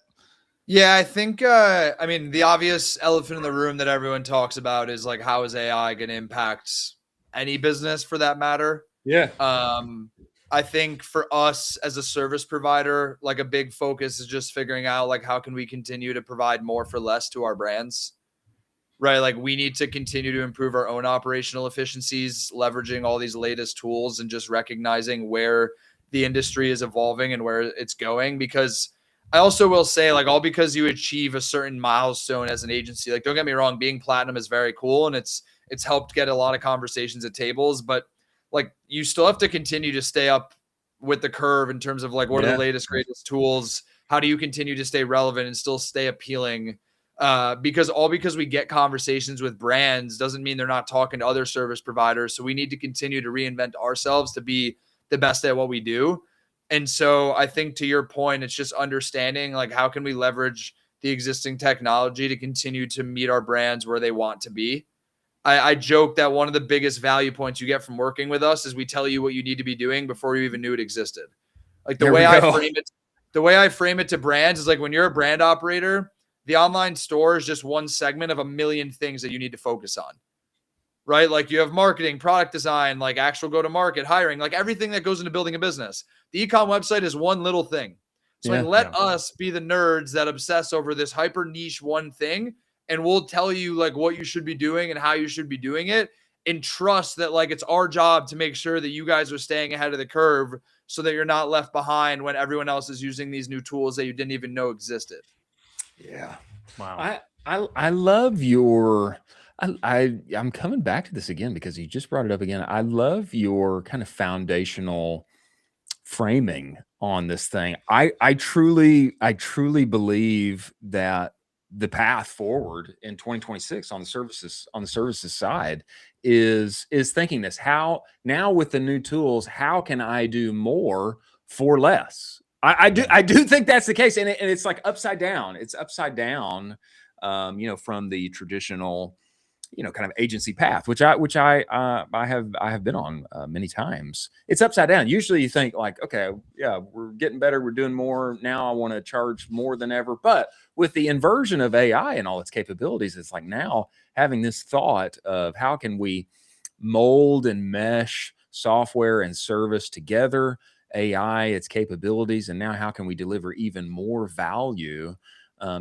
Yeah, I think, the obvious elephant in the room that everyone talks about is like, how is AI going to impact any business for that matter? Yeah. I think for us as a service provider, like a big focus is just figuring out like, how can we continue to provide more for less to our brands, right? Like we need to continue to improve our own operational efficiencies, leveraging all these latest tools and just recognizing where the industry is evolving and where it's going. Because I also will say, like, all because you achieve a certain milestone as an agency, like, don't get me wrong, being platinum is very cool and it's helped get a lot of conversations at tables, but like you still have to continue to stay up with the curve in terms of like, what are the latest, greatest tools? How do you continue to stay relevant and still stay appealing? Because we get conversations with brands doesn't mean they're not talking to other service providers. So we need to continue to reinvent ourselves to be the best at what we do. And so I think to your point, it's just understanding like how can we leverage the existing technology to continue to meet our brands where they want to be. I joke that one of the biggest value points you get from working with us is we tell you what you need to be doing before you even knew it existed. Like the way I frame it to brands is like when you're a brand operator, the online store is just one segment of a million things that you need to focus on, right? Like you have marketing, product design, like actual go-to-market, hiring, like everything that goes into building a business. The e-com website is one little thing. So let us be the nerds that obsess over this hyper niche one thing. And we'll tell you like what you should be doing and how you should be doing it, and trust that like it's our job to make sure that you guys are staying ahead of the curve so that you're not left behind when everyone else is using these new tools that you didn't even know existed. Yeah. Wow. I love your I'm coming back to this again because you just brought it up again. I love your kind of foundational framing on this thing. I truly believe that the path forward in 2026 on the services side is thinking this, how now with the new tools, how can I do more for less? I do think that's the case. And it's like upside down. It's upside down, from the traditional, kind of agency path, which I have been on many times. It's upside down. Usually you think like, okay, yeah, we're getting better. We're doing more. Now I want to charge more than ever. But with the inversion of AI and all its capabilities, it's like now having this thought of how can we mold and mesh software and service together, AI, its capabilities, and now how can we deliver even more value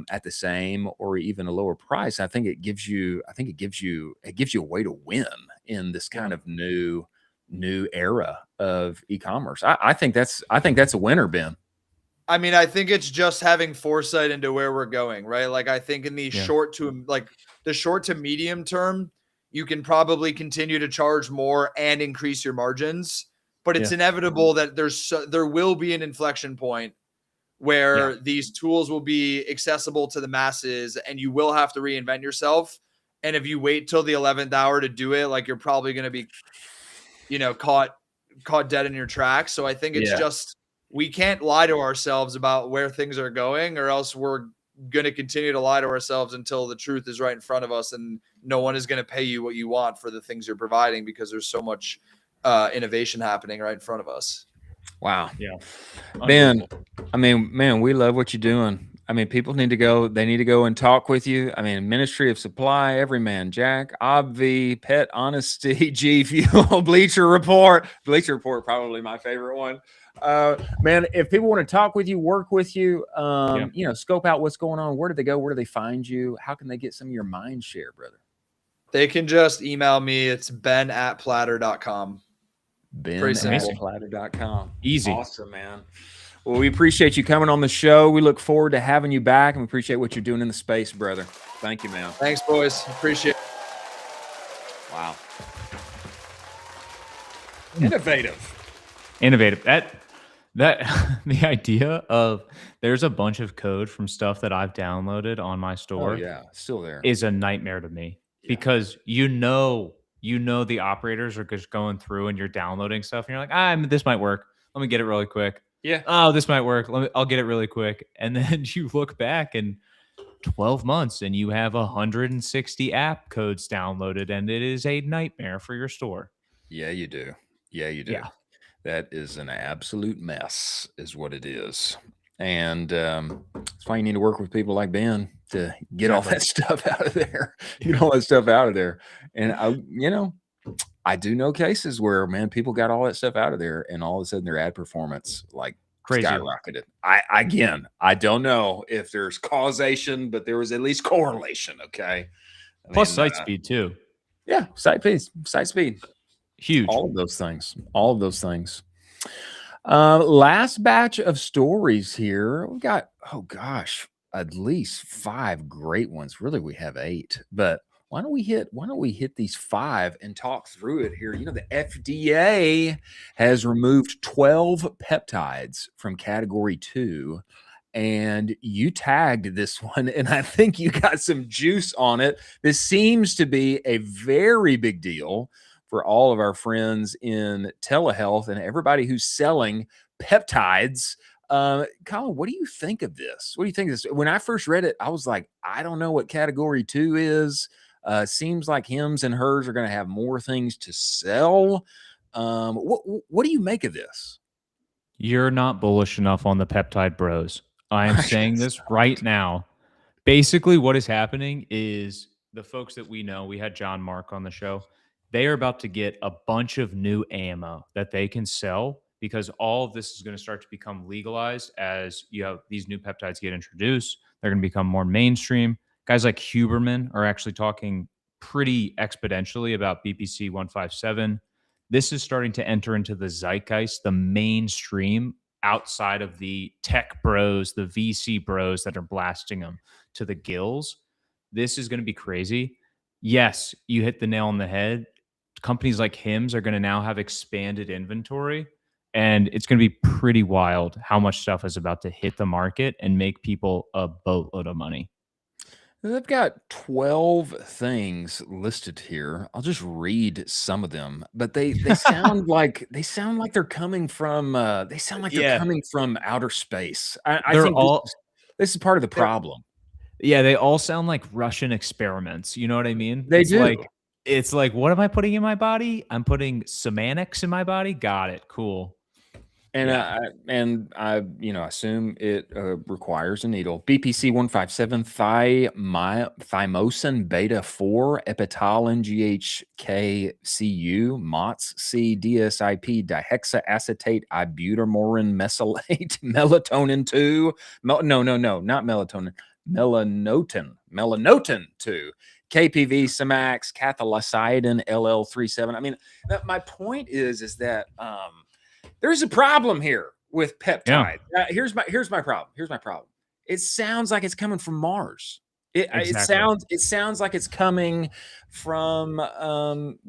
at the same or even a lower price? I think it gives you a way to win in this kind of new era of e-commerce. I think that's a winner, Ben. I mean, I think it's just having foresight into where we're going, right? Like I think in the short to medium term, you can probably continue to charge more and increase your margins, but it's inevitable that there will be an inflection point where these tools will be accessible to the masses and you will have to reinvent yourself. And if you wait till the 11th hour to do it, like you're probably going to be, caught dead in your tracks. So I think it's just, we can't lie to ourselves about where things are going, or else we're going to continue to lie to ourselves until the truth is right in front of us. And no one is going to pay you what you want for the things you're providing because there's so much innovation happening right in front of us. Wow. Yeah. Ben, I mean, man, we love what you're doing. I mean, people need to go and talk with you. I mean, Ministry of Supply, Everyman Jack, Obvi, Pet Honesty, G Fuel, Bleacher Report, probably my favorite one. Man, if people want to talk with you, work with you, scope out what's going on, where do they go? Where do they find you? How can they get some of your mind share, brother? They can just email me. It's ben@platter.com. Ben@platter.com. Easy. Awesome, man. Well, we appreciate you coming on the show. We look forward to having you back, and we appreciate what you're doing in the space, brother. Thank you, man. Thanks, boys. Appreciate it. Wow. Innovative. That the idea of there's a bunch of code from stuff that I've downloaded on my store. Still there. Is a nightmare to me because you know the operators are just going through and you're downloading stuff and you're like, this might work. Let me get it really quick. Yeah. Oh, this might work. I'll get it really quick. And then you look back in 12 months and you have 160 app codes downloaded and it is a nightmare for your store. Yeah, you do. Yeah. That is an absolute mess is what it is. And that's why you need to work with people like Ben to get all that stuff out of there. And I do know cases where, man, people got all that stuff out of there and all of a sudden their ad performance like crazy skyrocketed. I don't know if there's causation, but there was at least correlation. Okay. Plus site speed too. Yeah. Site speed. Huge. All of those things. Last batch of stories here. We got, at least 5 great ones. Really, we have 8, but why don't we hit these 5 and talk through it here? The FDA has removed 12 peptides from category 2 and you tagged this one, and I think you got some juice on it. This seems to be a very big deal for all of our friends in telehealth and everybody who's selling peptides. Colin, what do you think of this? What do you think of this? When I first read it, I was like, I don't know what category 2 is. Seems like hims and hers are going to have more things to sell. What do you make of this? You're not bullish enough on the peptide bros. I am saying this right now. Basically, what is happening is the folks that we know, we had John Mark on the show, they are about to get a bunch of new ammo that they can sell because all of this is going to start to become legalized as you have these new peptides get introduced. They're going to become more mainstream. Guys like Huberman are actually talking pretty exponentially about BPC 157. This is starting to enter into the zeitgeist, the mainstream outside of the tech bros, the VC bros that are blasting them to the gills. This is going to be crazy. Yes, you hit the nail on the head. Companies like Hims are going to now have expanded inventory, and it's going to be pretty wild how much stuff is about to hit the market and make people a boatload of money. They've got 12 things listed here. I'll just read some of them, but they sound like they're coming from they're coming from outer space. I They're think all this is part of the problem. Yeah, they all sound like Russian experiments. You know what I mean? They it's do. It's like, what am I putting in my body? I'm putting semantics in my body. Got it. Cool. And Yeah. I assume it requires a needle. BPC 157 thymosin beta 4 epitalin GHKCU MOTS C DSIP dihexaacetate ibutamorin mesylate melatonin 2 not melatonin, melanotin 2 KPV Samax cathelicidin LL37. I mean, my point is that there's a problem here with peptide. Here's my problem. It sounds like it's coming from Mars. Exactly. It sounds like it's coming from an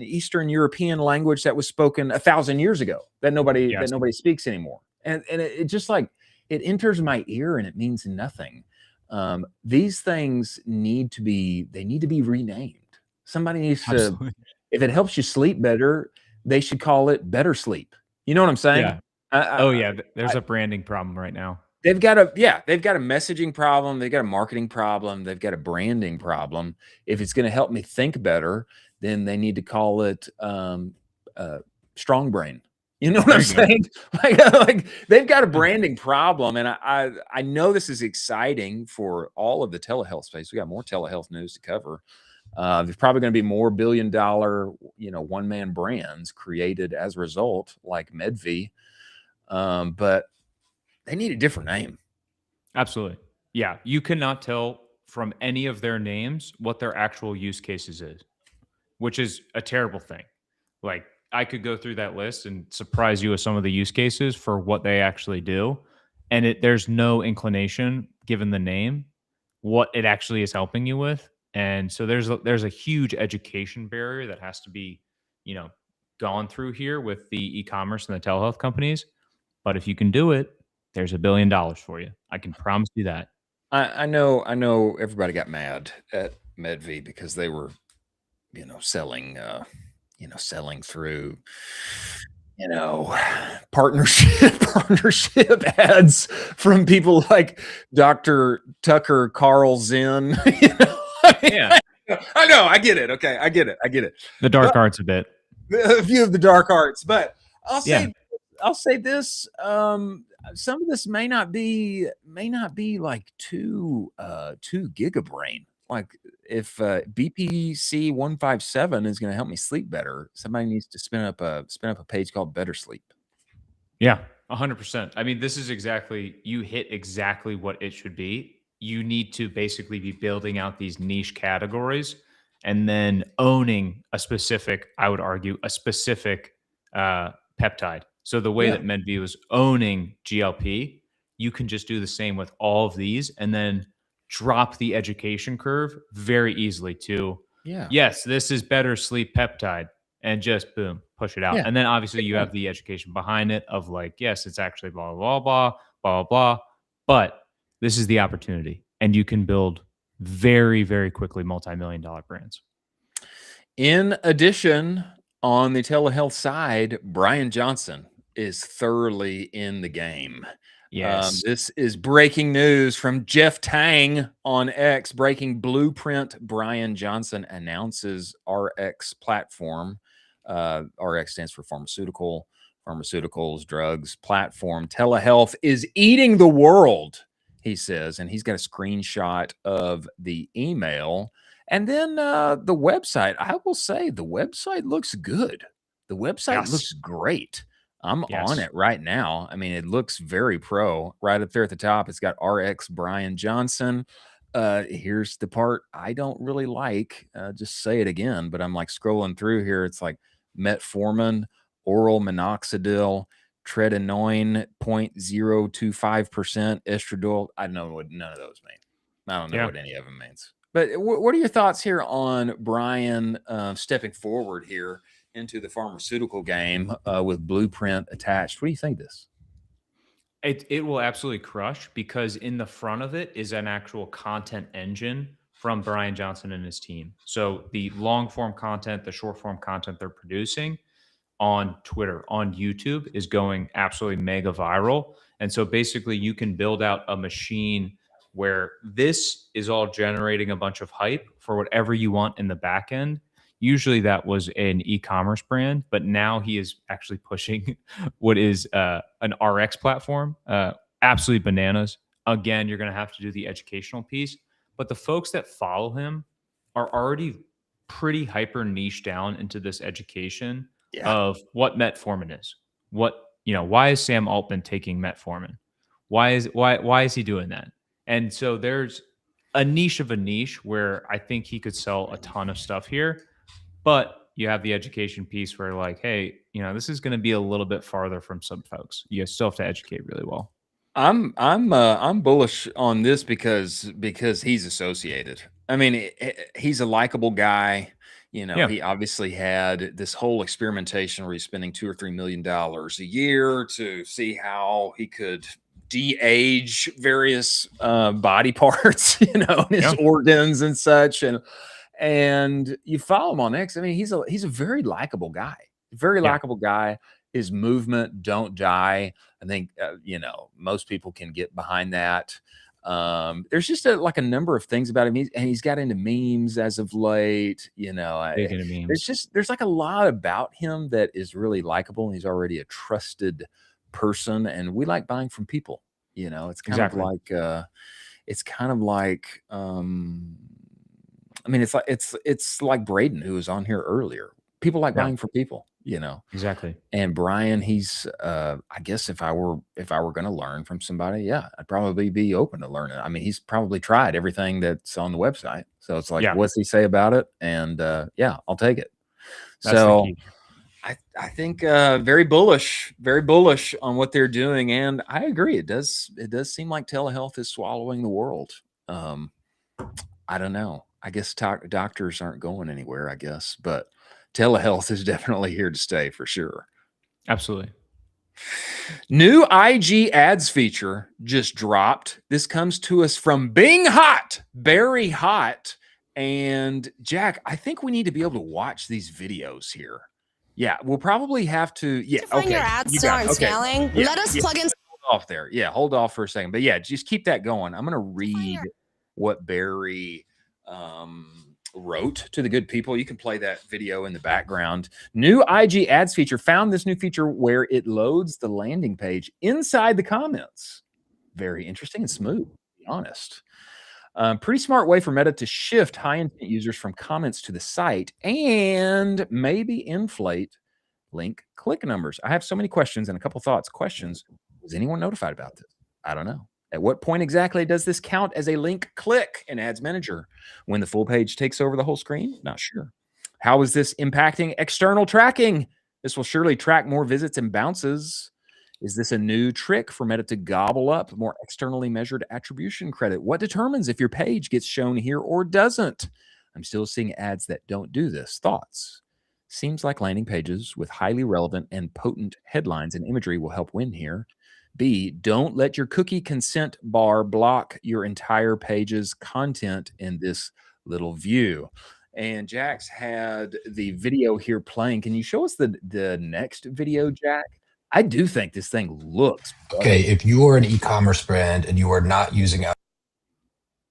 Eastern European language that was spoken 1,000 years ago that nobody speaks anymore. And it just like it enters my ear and it means nothing. These things need to be renamed. Somebody needs to, if it helps you sleep better, they should call it Better Sleep. You know what I'm saying? Yeah. There's a branding problem right now. They've got a messaging problem. They've got a marketing problem. They've got a branding problem. If it's going to help me think better, then they need to call it Strong Brain. You know what I'm saying? Like they've got a branding problem. And I know this is exciting for all of the telehealth space. We got more telehealth news to cover. There's probably going to be more billion-dollar, one-man brands created as a result, like MedV, but they need a different name. Absolutely. Yeah, you cannot tell from any of their names what their actual use cases is, which is a terrible thing. Like, I could go through that list and surprise you with some of the use cases for what they actually do, and there's no inclination, given the name, what it actually is helping you with. And so there's a huge education barrier that has to be, gone through here with the e-commerce and the telehealth companies. But if you can do it, there's $1 billion for you. I can promise you that. I know everybody got mad at MedV because they were, selling through, partnership ads from people like Dr. Tucker Carlson. Yeah. I know. I get it. Okay. I get it. The dark arts a bit. A few of the dark arts, but I'll say this. Some of this may not be like too gigabrain. Like if BPC 157 is going to help me sleep better, somebody needs to spin up a page called Better Sleep. Yeah, 100%. I mean, this is you hit exactly what it should be. You need to basically be building out these niche categories and then owning a specific, I would argue, peptide. So the way that MedV was owning GLP, you can just do the same with all of these and then drop the education curve very easily to, yes, this is Better Sleep peptide, and just boom, push it out. And then obviously you have the education behind it of like, yes, it's actually blah, blah, blah, blah, blah, blah. But this is the opportunity. And you can build very, very quickly multi-million-dollar brands. In addition, on the telehealth side, Brian Johnson is thoroughly in the game. Yes. This is breaking news from Jeff Tang on X. Breaking blueprint. Brian Johnson announces RX platform. RX stands for pharmaceuticals, drugs platform. Telehealth is eating the world, he says. And he's got a screenshot of the email. And then the website, I will say the website looks good. The website looks great. I'm on it right now. I mean, it looks very pro. Right up there at the top, it's got RX Brian Johnson. Here's the part I don't really like. Just say it again, but I'm like scrolling through here. It's like metformin, oral minoxidil, tretinoin 0.025% estradiol. I don't know what none of those mean. I don't know what any of them means. But what are your thoughts here on Brian stepping forward here into the pharmaceutical game with Blueprint attached? What do you think of this? It will absolutely crush, because in the front of it is an actual content engine from Brian Johnson and his team. So the long form content, the short form content they're producing on Twitter, on YouTube is going absolutely mega viral. And so basically you can build out a machine where this is all generating a bunch of hype for whatever you want in the back end. Usually that was an e-commerce brand, but now he is actually pushing what is an RX platform. Absolutely bananas. Again, you're going to have to do the educational piece, but the folks that follow him are already pretty hyper niche down into this education of what metformin is. Why is Sam Altman taking metformin? Why is he doing that? And so there's a niche of a niche where I think he could sell a ton of stuff here. But you have the education piece where, like, hey, this is going to be a little bit farther from some folks. You still have to educate really well. I'm bullish on this because he's associated. I mean, he's a likable guy. He obviously had this whole experimentation where he's spending $2 or $3 million a year to see how he could de-age various body parts, his organs and such. And you follow him on X. I mean, he's a very likable guy. Very likable guy. His movement, don't die. I think most people can get behind that. There's just a number of things about him. He's got into memes as of late. Big into memes. There's like a lot about him that is really likable. And he's already a trusted person, and we like buying from people. It's kind of like I mean, it's like Braden, who was on here earlier. People like buying from people, Exactly. And Brian, he's I guess if I were going to learn from somebody, I'd probably be open to learning. I mean, he's probably tried everything that's on the website. So it's like, what's he say about it? And I'll take it. That's so I think very bullish on what they're doing. And I agree. It does seem like telehealth is swallowing the world. I don't know. I guess doctors aren't going anywhere, I guess, but telehealth is definitely here to stay for sure. Absolutely. New IG ads feature just dropped. This comes to us from Bing Hot, Barry Hot. And Jack, I think we need to be able to watch these videos here. Yeah, we'll probably have to. Yeah, to find your ads still aren't scaling. Let us plug in. Hold off there. Yeah, hold off for a second. But yeah, just keep that going. I'm going to read what Barry wrote to the good people. You can play that video in the background. New IG ads feature. Found this new feature where it loads the landing page inside the comments. Very interesting and smooth, to be honest. Pretty smart way for Meta to shift high intent users from comments to the site and maybe inflate link click numbers. I have so many questions and a couple thoughts. Questions. Was anyone notified about this? I don't know. At what point exactly does this count as a link click in Ads Manager? When the full page takes over the whole screen? Not sure. How is this impacting external tracking? This will surely track more visits and bounces. Is this a new trick for Meta to gobble up more externally measured attribution credit? What determines if your page gets shown here or doesn't? I'm still seeing ads that don't do this. Thoughts? Seems like landing pages with highly relevant and potent headlines and imagery will help win here. B, don't let your cookie consent bar block your entire page's content in this little view. And Jack's had the video here playing. Can you show us the next video, Jack? I do think this thing looks better. Okay, if you are an e-commerce brand and you are not using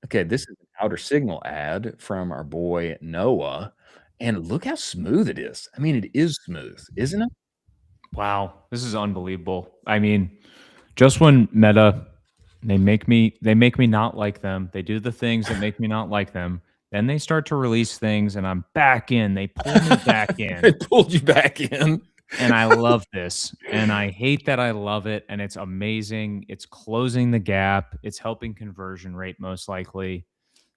Okay, this is an Outer Signal ad from our boy Noah. And look how smooth it is. I mean, it is smooth, isn't it? Wow, this is unbelievable. I mean, just when Meta, they make me not like them. They do the things that make me not like them. Then they start to release things, and I'm back in. They pull me back in. They pulled you back in. And I love this. And I hate that I love it. And it's amazing. It's closing the gap. It's helping conversion rate, most likely.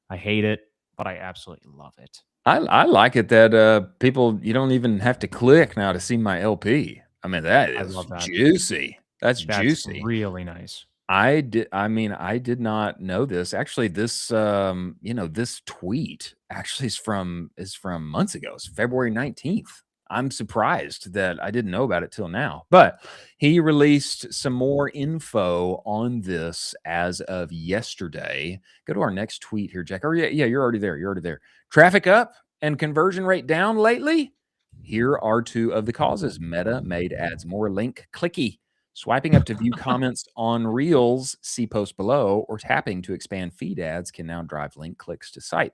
I hate it, but I absolutely love it. I like it that people, you don't even have to click now to see my LP. I mean, that is juicy. That's juicy. Really nice. I did not know this. Actually, this this tweet actually is from months ago. It's February 19th. I'm surprised that I didn't know about it till now. But he released some more info on this as of yesterday. Go to our next tweet here, Jack. Oh, yeah, you're already there. You're already there. Traffic up and conversion rate down lately? Here are two of the causes. Meta made ads more link clicky. Swiping up to view comments on Reels, see post below, or tapping to expand feed ads can now drive link clicks to site.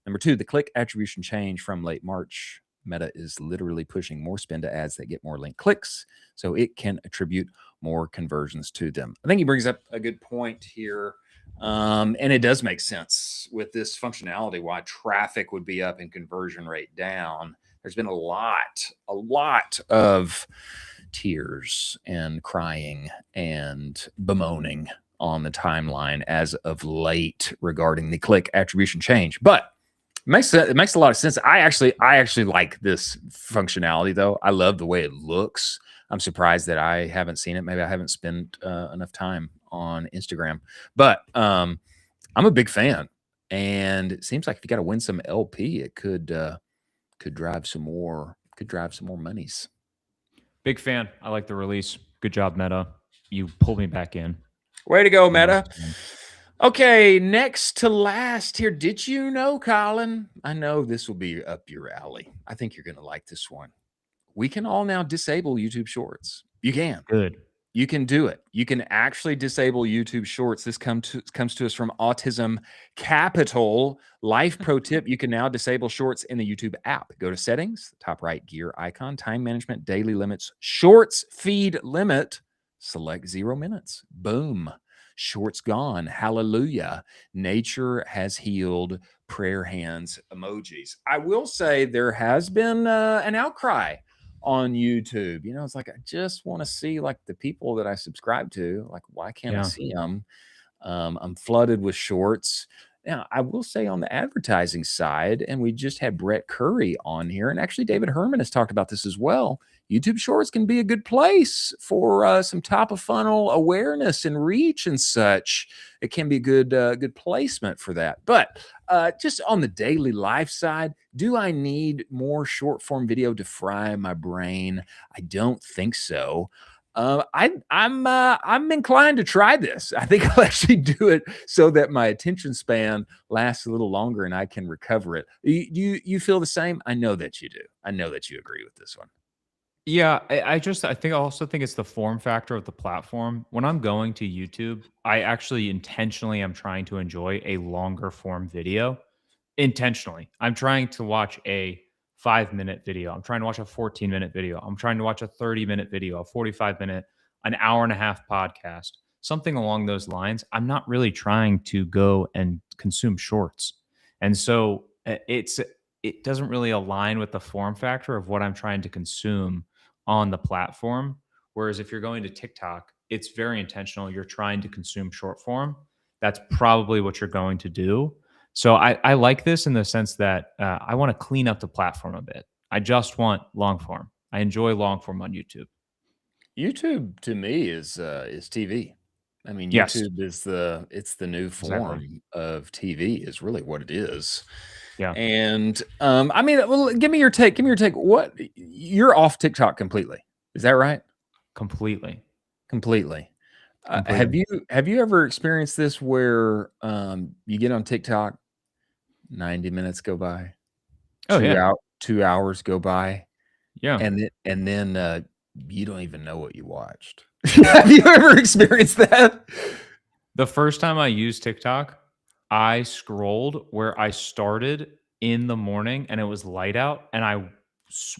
Number two, the click attribution change from late March. Meta is literally pushing more spend to ads that get more link clicks, so it can attribute more conversions to them. I think he brings up a good point here, and it does make sense with this functionality why traffic would be up and conversion rate down. There's been a lot of tears and crying and bemoaning on the timeline as of late regarding the click attribution change, but it makes a lot of sense. I actually like this functionality though. I love the way it looks. I'm surprised that I haven't seen it. Maybe I haven't spent enough time on Instagram, but I'm a big fan. And it seems like if you got to win some LP, it could drive some more monies. Big fan. I like the release. Good job, Meta. You pulled me back in. Way to go, Meta. Okay, next to last here. Did you know, Colin? I know this will be up your alley. I think you're going to like this one. We can all now disable YouTube Shorts. You can. Good. You can do it. You can actually disable YouTube Shorts. This comes to us from Autism Capital. Life pro tip, you can now disable Shorts in the YouTube app. Go to settings, top right gear icon, time management, daily limits, Shorts feed limit, select 0 minutes. Boom. Shorts gone. Hallelujah. Nature has healed. Prayer hands emojis. I will say there has been an outcry on YouTube. You know, it's like, I just want to see like the people that I subscribe to. Like, why can't I see them? I'm flooded with Shorts. Now, I will say on the advertising side, and we just had Brett Curry on here, and actually David Herman has talked about this as well. YouTube Shorts can be a good place for some top of funnel awareness and reach and such. It can be a good placement for that. But just on the daily life side, do I need more short form video to fry my brain? I don't think so. I'm inclined to try this. I think I'll actually do it so that my attention span lasts a little longer and I can recover it. You feel the same? I know that you do. I know that you agree with this one. Yeah, I also think it's the form factor of the platform. When I'm going to YouTube, I actually intentionally am trying to enjoy a longer form video. Intentionally. I'm trying to watch a 5-minute video. I'm trying to watch a 14-minute video. I'm trying to watch a 30-minute video, a 45-minute, an hour and a half podcast, something along those lines. I'm not really trying to go and consume Shorts. And so it doesn't really align with the form factor of what I'm trying to consume on the platform. Whereas if you're going to TikTok, it's very intentional. You're trying to consume short form. That's probably what you're going to do. So I like this in the sense that I want to clean up the platform a bit. I just want long form. I enjoy long form on YouTube. YouTube to me is TV. I mean, Yes. YouTube is the new form of TV is really what it is. Yeah. And I mean, well, give me your take. What, you're off TikTok completely? Is that right? Completely. Have you ever experienced this where you get on TikTok, 90 minutes go by, Oh, yeah. 2 hours go by, Yeah. and then you don't even know what you watched? Have you ever experienced that? The first time I used TikTok, I scrolled where I started in the morning and it was light out, and I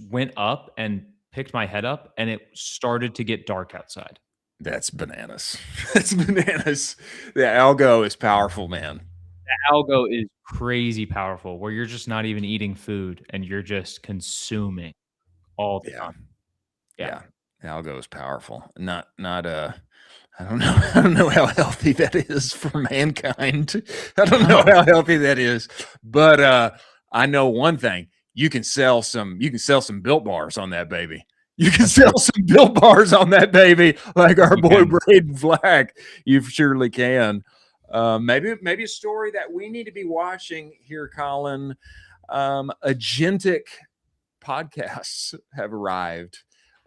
went up and picked my head up and it started to get dark outside. That's bananas. That's bananas. The algo is powerful, man. The algo is crazy powerful, where you're just not even eating food and you're just consuming all the time. Yeah. The algo is powerful. Not I don't know. I don't know how healthy that is for mankind. I don't know how healthy that is. But I know one thing. You can sell some Built Bars on that baby. You can sell some Built Bars on that baby, like our boy Braden Flack. You surely can. Maybe a story that we need to be watching here, Colin. Agentic podcasts have arrived.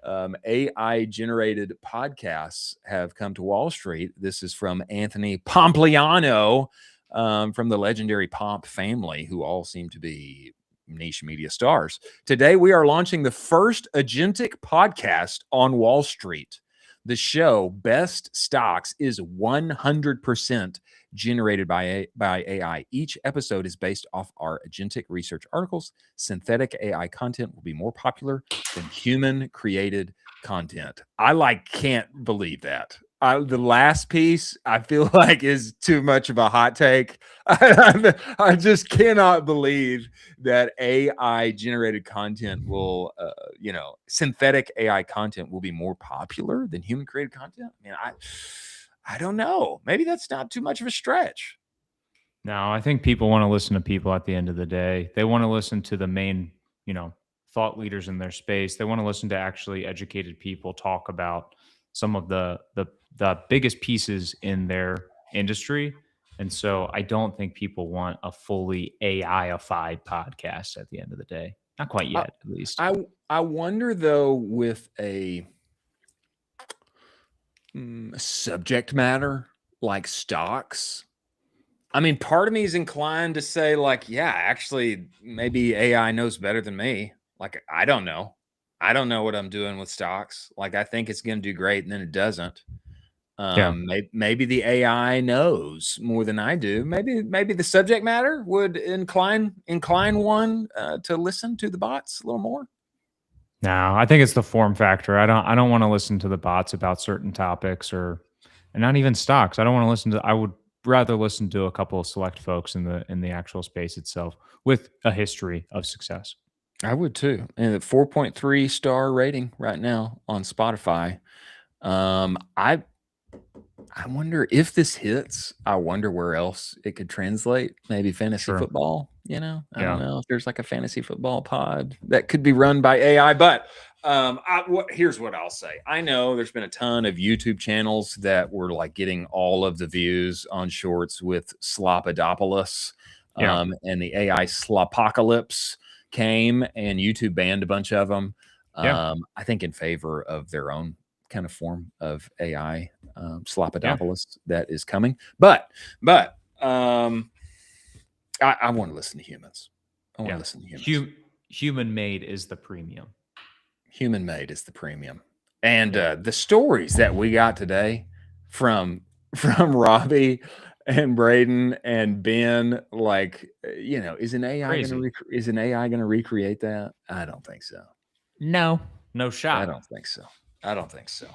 AI generated podcasts have come to Wall Street. This is from Anthony Pompliano, from the legendary Pomp family, who all seem to be niche media stars. Today, we are launching the first agentic podcast on Wall Street. The show, Best Stocks, is 100% generated by AI. Each episode is based off our agentic research articles. Synthetic AI content will be more popular than human created content. I can't believe that. The last piece I feel like is too much of a hot take. I just cannot believe that AI generated content will, synthetic AI content will be more popular than human created content. I mean, I don't know. Maybe that's not too much of a stretch. No, I think people want to listen to people at the end of the day. They want to listen to the main, thought leaders in their space. They want to listen to actually educated people talk about some of the biggest pieces in their industry. And so I don't think people want a fully AI-ified podcast at the end of the day. Not quite yet, at least. I wonder, though, with a subject matter like stocks, I mean, part of me is inclined to say, actually, maybe AI knows better than me. I don't know. I don't know what I'm doing with stocks. I think it's going to do great, and then it doesn't. Maybe the AI knows more than I do. Maybe the subject matter would incline one to listen to the bots a little more. No, I think it's the form factor. I don't want to listen to the bots about certain topics and not even stocks. I don't want to listen to. I would rather listen to a couple of select folks in the actual space itself with a history of success. I would too. And a 4.3 star rating right now on Spotify. I wonder if this hits. I wonder where else it could translate. Maybe fantasy football. I don't know if there's a fantasy football pod that could be run by AI. But here's what I'll say. I know there's been a ton of YouTube channels that were getting all of the views on shorts with Slopadopoulos, and the AI Slopocalypse came, and YouTube banned a bunch of them. I think in favor of their own kind of form of AI, Slopadopoulos, that is coming. But I want to listen to humans. I want to listen to humans. Human made is the premium. Human made is the premium. And the stories that we got today from Robbie and Braden and Ben, is an AI going to recreate that? I don't think so. No shot. I don't think so.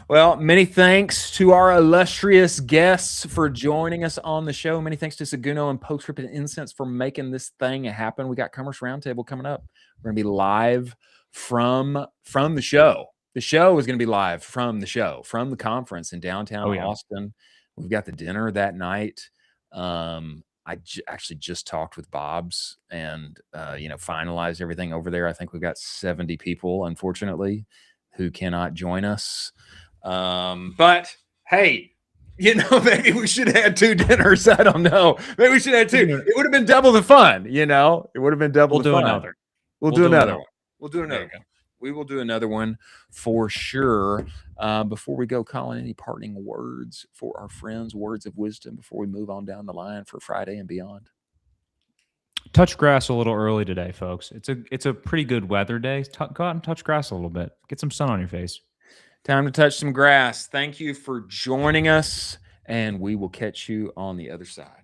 Well, many thanks to our illustrious guests for joining us on the show. Many thanks to Siguno and Postscript and Insense for making this thing happen. We got Commerce Roundtable coming up. We're going to be live from the show. The show is going to be live from the show, from the conference in downtown Austin. We've got the dinner that night. I actually just talked with Bob's and, finalized everything over there. I think we've got 70 people, unfortunately, who cannot join us. But hey, You know, maybe we should have had 2 dinners. I don't know. Maybe we should have 2. It would have been double the fun, you know? It would have been double the fun. Another. We'll do another one. We'll do another one. We will do another one for sure. Before we go, Colin, any parting words for our friends, words of wisdom before we move on down the line for Friday and beyond? Touch grass a little early today, folks. It's a pretty good weather day. Go out and touch grass a little bit. Get some sun on your face. Time to touch some grass. Thank you for joining us, and we will catch you on the other side.